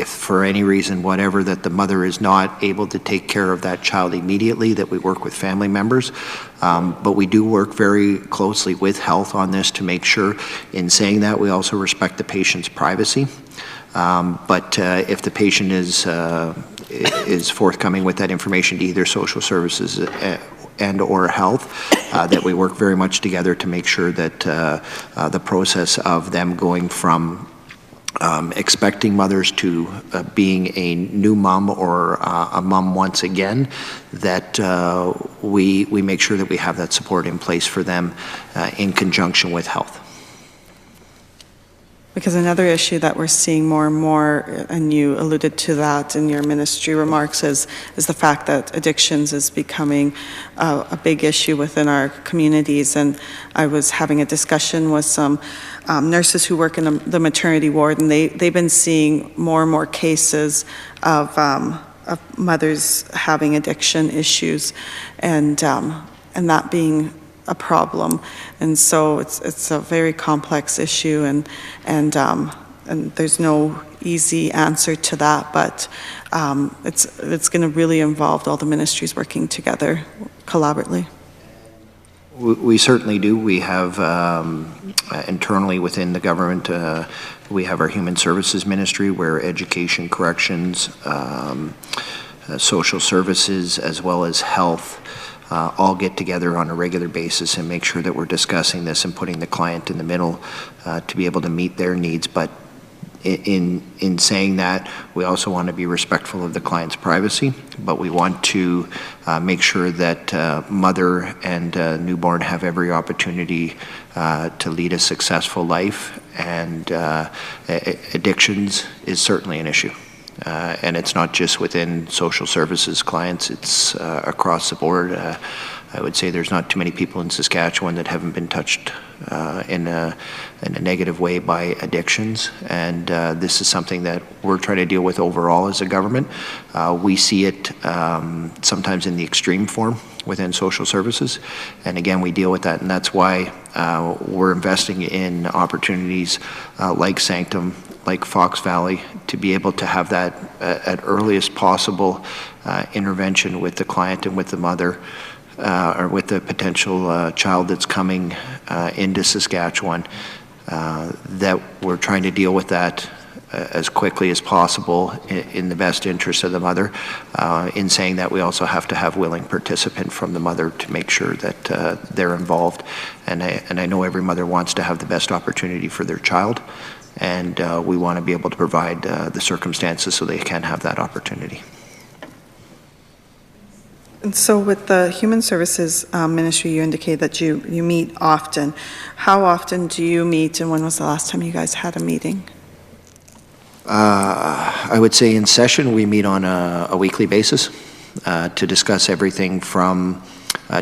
for any reason, whatever, that the mother is not able to take care of that child immediately, that we work with family members. But we do work very closely with health on this to make sure. In saying that, we also respect the patient's privacy. But if the patient is forthcoming with that information to either social services and or health, that we work very much together to make sure that the process of them going from expecting mothers to being a new mom or a mom once again, that we make sure that we have that support in place for them in conjunction with health. Because another issue that we're seeing more and more, and you alluded to that in your ministry remarks, is the fact that addictions is becoming a big issue within our communities. And I was having a discussion with some nurses who work in the maternity ward, and they've been seeing more and more cases of mothers having addiction issues, and that being a problem. And so it's a very complex issue, and there's no easy answer to that, but it's going to really involve all the ministries working together collaboratively. We certainly do. We have internally within the government, we have our Human Services Ministry, where education, corrections, social services, as well as health, all get together on a regular basis and make sure that we're discussing this and putting the client in the middle to be able to meet their needs. But in saying that, we also want to be respectful of the client's privacy, but we want to make sure that mother and newborn have every opportunity to lead a successful life, and addictions is certainly an issue. And it's not just within social services clients, it's across the board. I would say there's not too many people in Saskatchewan that haven't been touched in a negative way by addictions, and this is something that we're trying to deal with overall as a government. We see it sometimes in the extreme form within social services, and again, we deal with that, and that's why we're investing in opportunities like Sanctum, like Fox Valley, to be able to have that at earliest possible intervention with the client and with the mother, or with the potential child that's coming into Saskatchewan, that we're trying to deal with that as quickly as possible in the best interest of the mother. In saying that, we also have to have willing participant from the mother to make sure that they're involved. And I know every mother wants to have the best opportunity for their child, and we want to be able to provide the circumstances so they can have that opportunity. And so with the Human Services Ministry, you indicate that you meet often. How often do you meet, and when was the last time you guys had a meeting? I would say in session we meet on a weekly basis to discuss everything from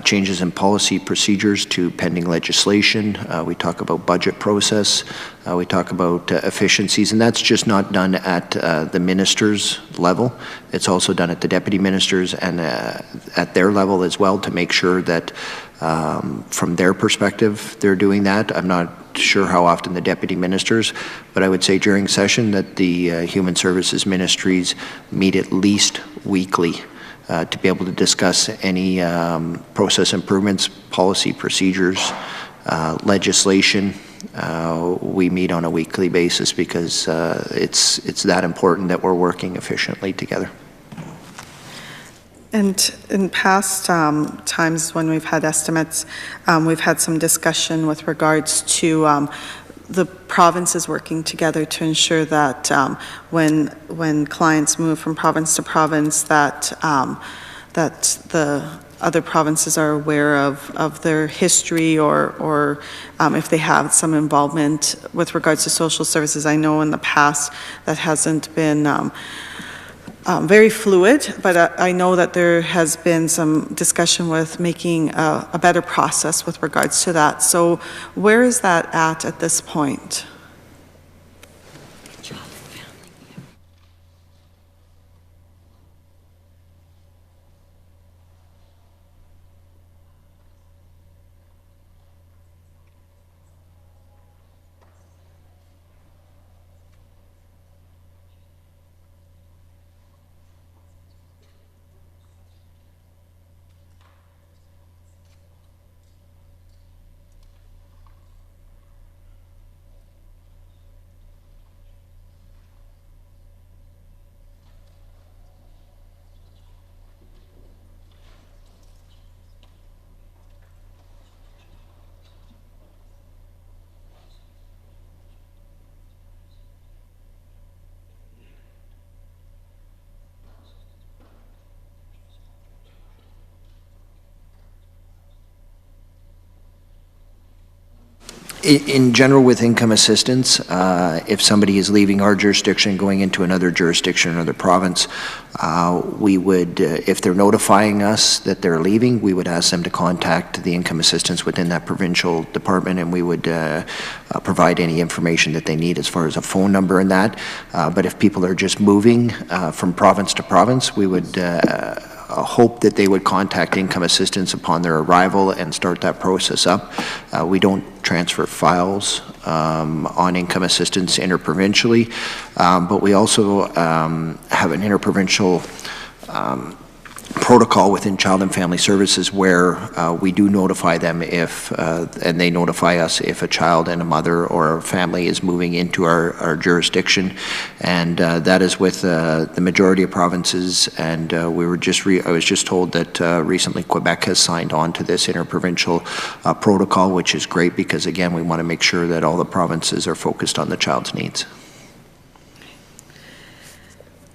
changes in policy procedures to pending legislation. We talk about budget process. We talk about efficiencies, and that's just not done at the minister's level. It's also done at the deputy ministers and at their level as well, to make sure that from their perspective they're doing that. I'm not sure how often the deputy ministers, but I would say during session that the Human Services Ministries meet at least weekly to be able to discuss any process improvements, policy procedures, legislation. We meet on a weekly basis because it's that important that we're working efficiently together. And in past times when we've had estimates, we've had some discussion with regards to the provinces working together to ensure that when clients move from province to province, that the other provinces are aware of their history, or if they have some involvement with regards to social services. I know in the past that hasn't been very fluid, but I know that there has been some discussion with making a better process with regards to that. So where is that at this point? In general, with income assistance, if somebody is leaving our jurisdiction, going into another jurisdiction, another province, we would, if they're notifying us that they're leaving, we would ask them to contact the income assistance within that provincial department, and we would provide any information that they need as far as a phone number and that. But if people are just moving from province to province, we would hope that they would contact income assistance upon their arrival and start that process up. We don't transfer files on income assistance interprovincially, but we also have an interprovincial protocol within Child and Family Services where we do notify them if, and they notify us if a child and a mother or a family is moving into our jurisdiction, and that is with the majority of provinces. And I was just told that recently Quebec has signed on to this interprovincial protocol, which is great because again we want to make sure that all the provinces are focused on the child's needs.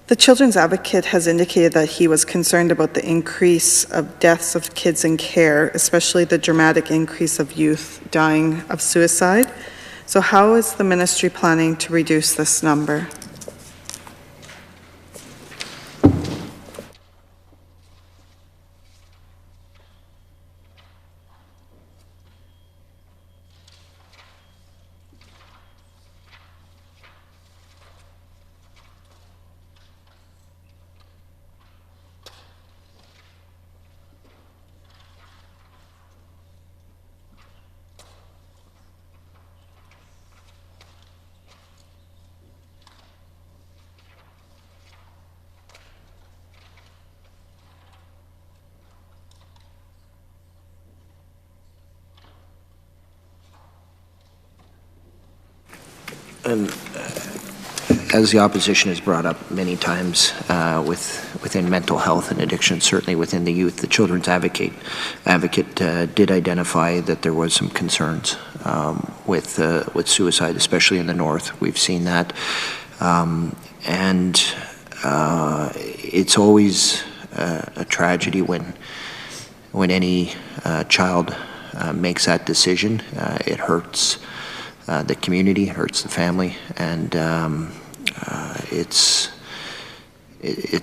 The Children's Advocate has indicated that he was concerned about the increase of deaths of kids in care, especially the dramatic increase of youth dying of suicide. So how is the ministry planning to reduce this number? And as the opposition has brought up many times within mental health and addiction, certainly within the youth, the Children's Advocate did identify that there was some concerns with suicide, especially in the north. We've seen that. And it's always a tragedy when any child makes that decision. It hurts the community, it hurts the family, and it's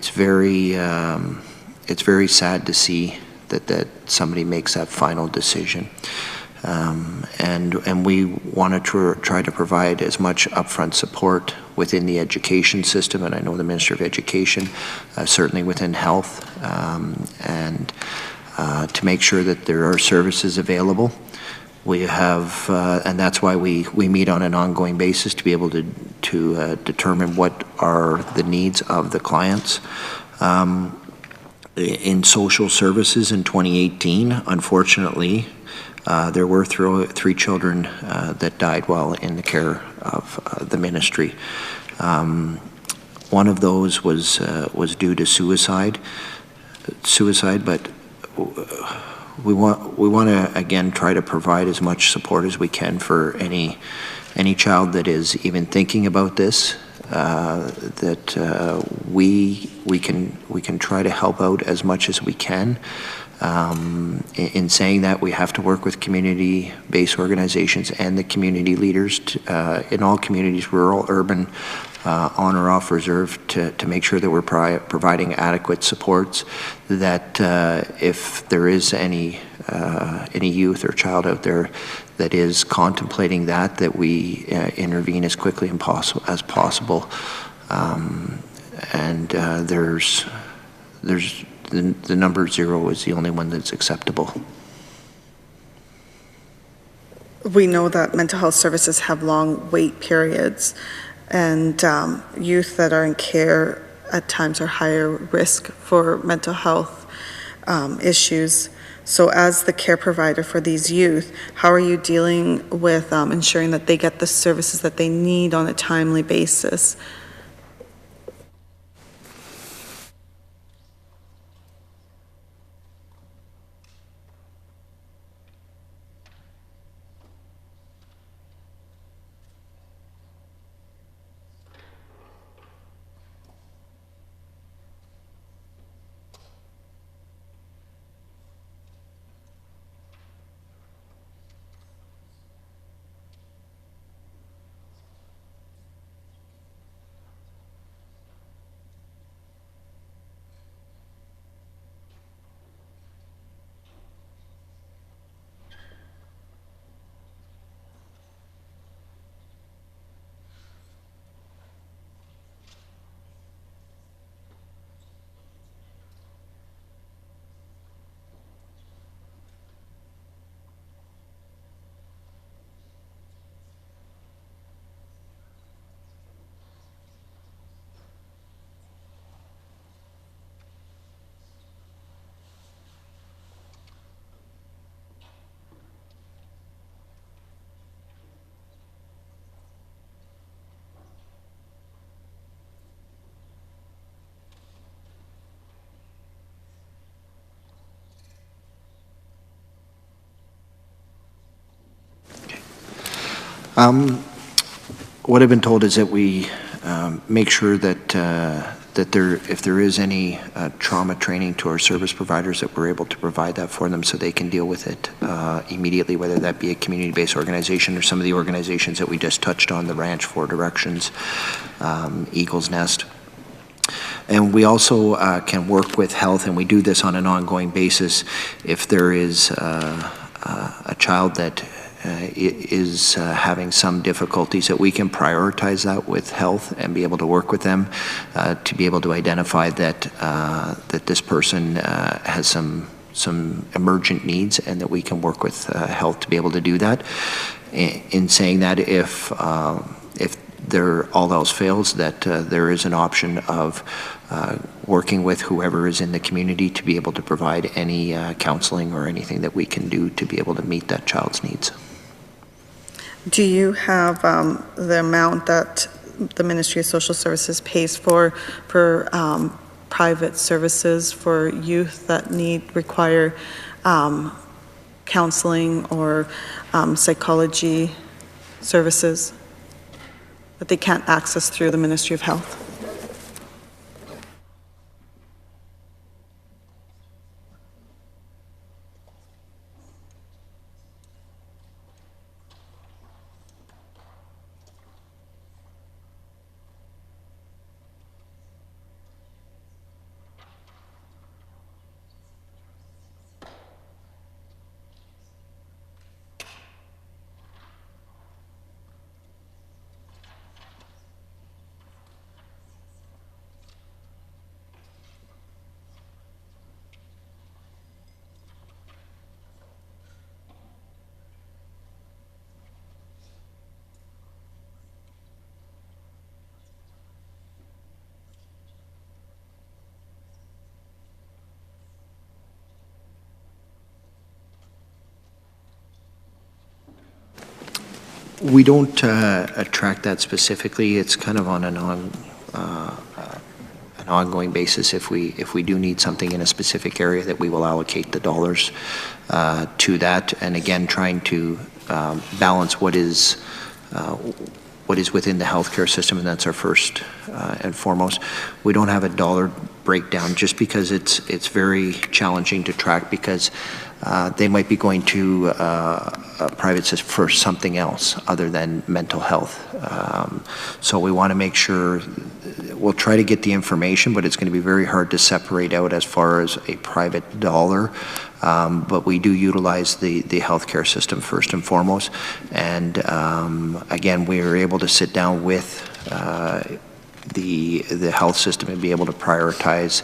very sad to see that somebody makes that final decision. And we want to try to provide as much upfront support within the education system, and I know the Minister of Education, certainly within health, and to make sure that there are services available. We have, and that's why we meet on an ongoing basis to be able to determine what are the needs of the clients. In social services in 2018, unfortunately, there were three children that died while in the care of the ministry. One of those was due to suicide, but we want to again try to provide as much support as we can for any child that is even thinking about this. That we can try to help out as much as we can. In saying that, we have to work with community-based organizations and the community leaders in all communities, rural, urban, on or off reserve, to make sure that we're providing adequate supports, that if there is any youth or child out there that is contemplating that we intervene as quickly as possible. The number 0 is the only one that's acceptable. We know that mental health services have long wait periods, and youth that are in care at times are higher risk for mental health issues. So as the care provider for these youth, how are you dealing with ensuring that they get the services that they need on a timely basis? What I've been told is that we make sure that if there is any trauma training to our service providers, that we're able to provide that for them so they can deal with it immediately, whether that be a community-based organization or some of the organizations that we just touched on, the Ranch, Four Directions, Eagle's Nest. And we also can work with health, and we do this on an ongoing basis. If there is a child that is having some difficulties, that we can prioritize that with health and be able to work with them to be able to identify that that this person has some emergent needs, and that we can work with health to be able to do that. In saying that, if all else fails, that there is an option of working with whoever is in the community to be able to provide any counseling or anything that we can do to be able to meet that child's needs. Do you have the amount that the Ministry of Social Services pays for private services for youth that require counseling or psychology services that they can't access through the Ministry of Health? We don't track that specifically. It's kind of on an ongoing basis. If we do need something in a specific area, that we will allocate the dollars to that. And again, trying to balance what is within the healthcare system, and that's our first and foremost. We don't have a dollar breakdown just because it's very challenging to track, because they might be going to private system for something else other than mental health. So we want to make sure, we'll try to get the information, but it's going to be very hard to separate out as far as a private dollar. But we do utilize the healthcare system first and foremost. And again, we are able to sit down with the health system and be able to prioritize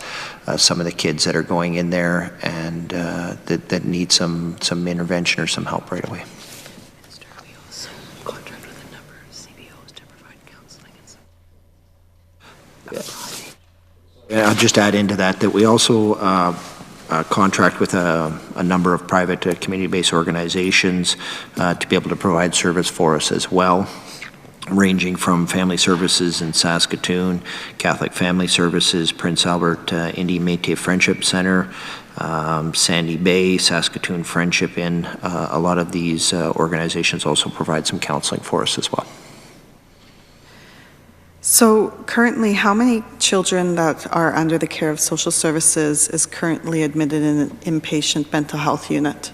some of the kids that are going in there and that need some intervention or some help right away. We also contract with a number of CBOs to provide counseling and some. Yeah, I'll just add into that we also contract with a number of private community-based organizations to be able to provide service for us as well, ranging from Family Services in Saskatoon, Catholic Family Services, Prince Albert Indian Métis Friendship Center, Sandy Bay, Saskatoon Friendship Inn. A lot of these organizations also provide some counseling for us as well. So currently, how many children that are under the care of social services is currently admitted in an inpatient mental health unit?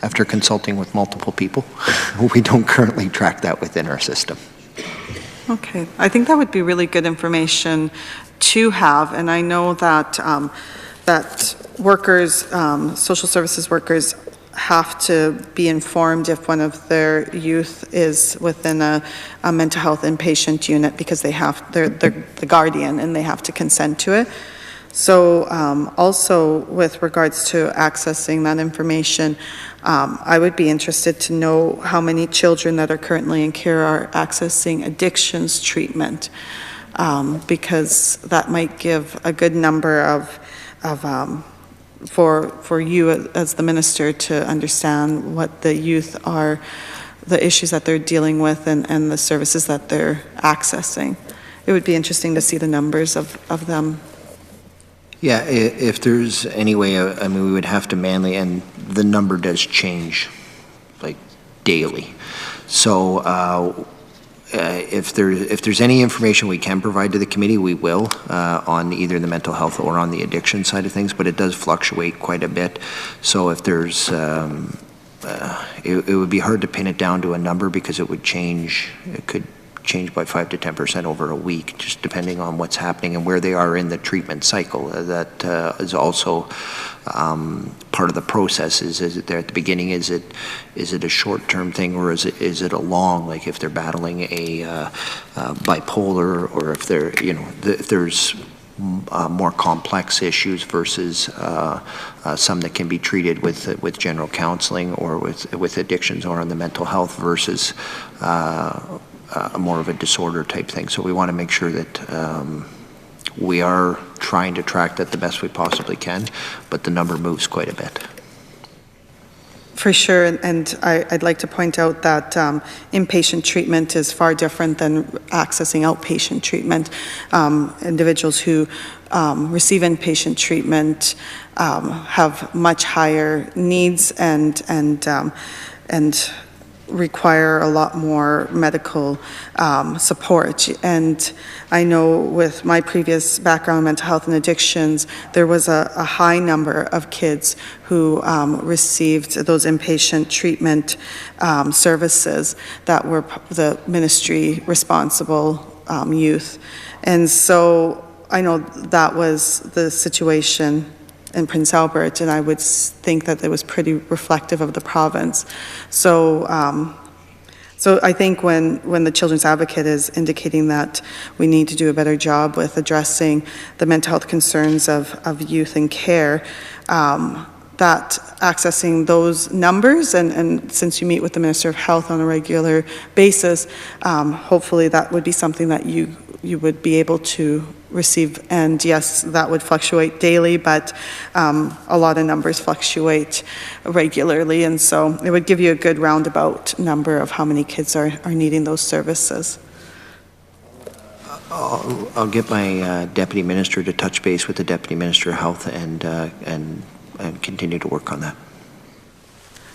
After consulting with multiple people, we don't currently track that within our system. Okay, I think that would be really good information to have, and I know that that workers, social services workers, have to be informed if one of their youth is within a mental health inpatient unit, because they're the guardian and they have to consent to it. So also with regards to accessing that information, I would be interested to know how many children that are currently in care are accessing addictions treatment, because that might give a good number for you as the minister to understand what the youth are, the issues that they're dealing with and the services that they're accessing. It would be interesting to see the numbers of them. Yeah, if there's any way, I mean, we would have to manually, and the number does change, like, daily. So if there's any information we can provide to the committee, we will, on either the mental health or on the addiction side of things, but it does fluctuate quite a bit. So if there's, it would be hard to pin it down to a number because it would change, it could change by 5 to 10% over a week, just depending on what's happening and where they are in the treatment cycle. That is also part of the process. Is it there at the beginning? Is it a short-term thing, or is it a long? Like if they're battling a bipolar, or if they're if there's more complex issues versus some that can be treated with general counseling or with addictions or on the mental health versus more of a disorder type thing. So we want to make sure that we are trying to track that the best we possibly can, but the number moves quite a bit. For sure, and I'd like to point out that inpatient treatment is far different than accessing outpatient treatment. Individuals who receive inpatient treatment have much higher needs and require a lot more medical support. And I know with my previous background in mental health and addictions, there was a high number of kids who received those inpatient treatment services that were the ministry responsible youth. And so I know that was the situation in Prince Albert, and I would think that it was pretty reflective of the province. So I think when the Children's Advocate is indicating that we need to do a better job with addressing the mental health concerns of youth in care, that accessing those numbers, and since you meet with the Minister of Health on a regular basis, hopefully that would be something that you would be able to receive. And yes, that would fluctuate daily, but a lot of numbers fluctuate regularly, and so it would give you a good roundabout number of how many kids are needing those services. I'll get my Deputy Minister to touch base with the Deputy Minister of Health and continue to work on that.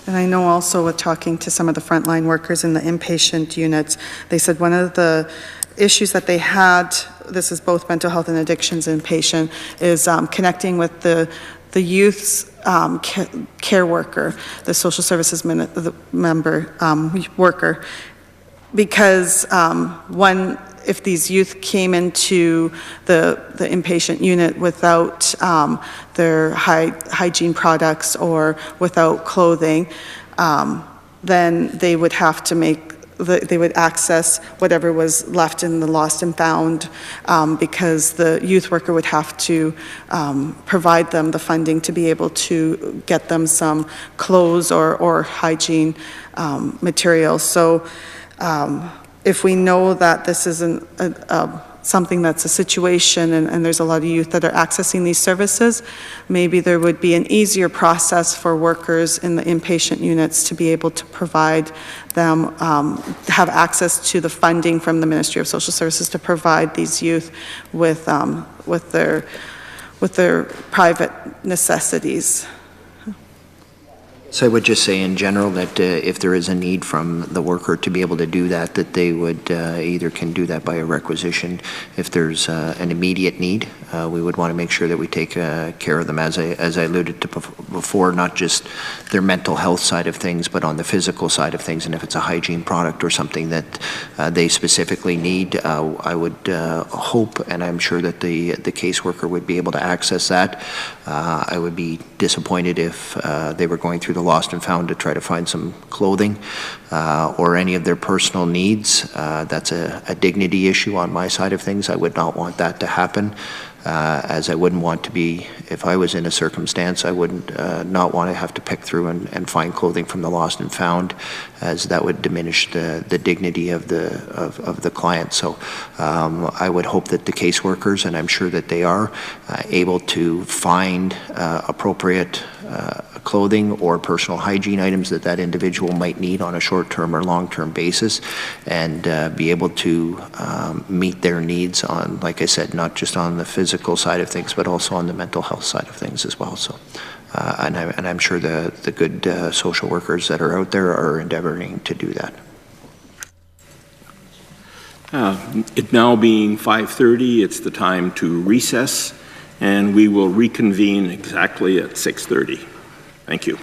And I know also with talking to some of the frontline workers in the inpatient units, they said one of the issues that they had, this is both mental health and addictions inpatient, is connecting with the youth's care worker, the social services worker, because if these youth came into the inpatient unit without their hygiene products or without clothing, then they would have to they would access whatever was left in the lost and found, because the youth worker would have to provide them the funding to be able to get them some clothes or hygiene materials. So if we know that this isn't something that's a situation and there's a lot of youth that are accessing these services, maybe there would be an easier process for workers in the inpatient units to be able to provide them, have access to the funding from the Ministry of Social Services to provide these youth with their private necessities. So I would just say in general that if there is a need from the worker to be able to do that, that they would either can do that by a requisition. If there's an immediate need, we would want to make sure that we take care of them, as I alluded to before, not just their mental health side of things, but on the physical side of things. And if it's a hygiene product or something that they specifically need, I would hope, and I'm sure that the caseworker would be able to access that. I would be disappointed if they were going through the lost and found to try to find some clothing or any of their personal needs. That's a dignity issue on my side of things. I would not want that to happen. as I wouldn't want to be, if I was in a circumstance, I wouldn't not want to have to pick through and find clothing from the lost and found, as that would diminish the dignity of the client. So I would hope that the caseworkers, and I'm sure that they are, able to find appropriate clothing or personal hygiene items that individual might need on a short-term or long-term basis, and be able to meet their needs on, like I said, not just on the physical side of things, but also on the mental health side of things as well. So, and I'm sure the good social workers that are out there are endeavoring to do that. It now being 5:30, it's the time to recess, and we will reconvene exactly at 6:30. Thank you.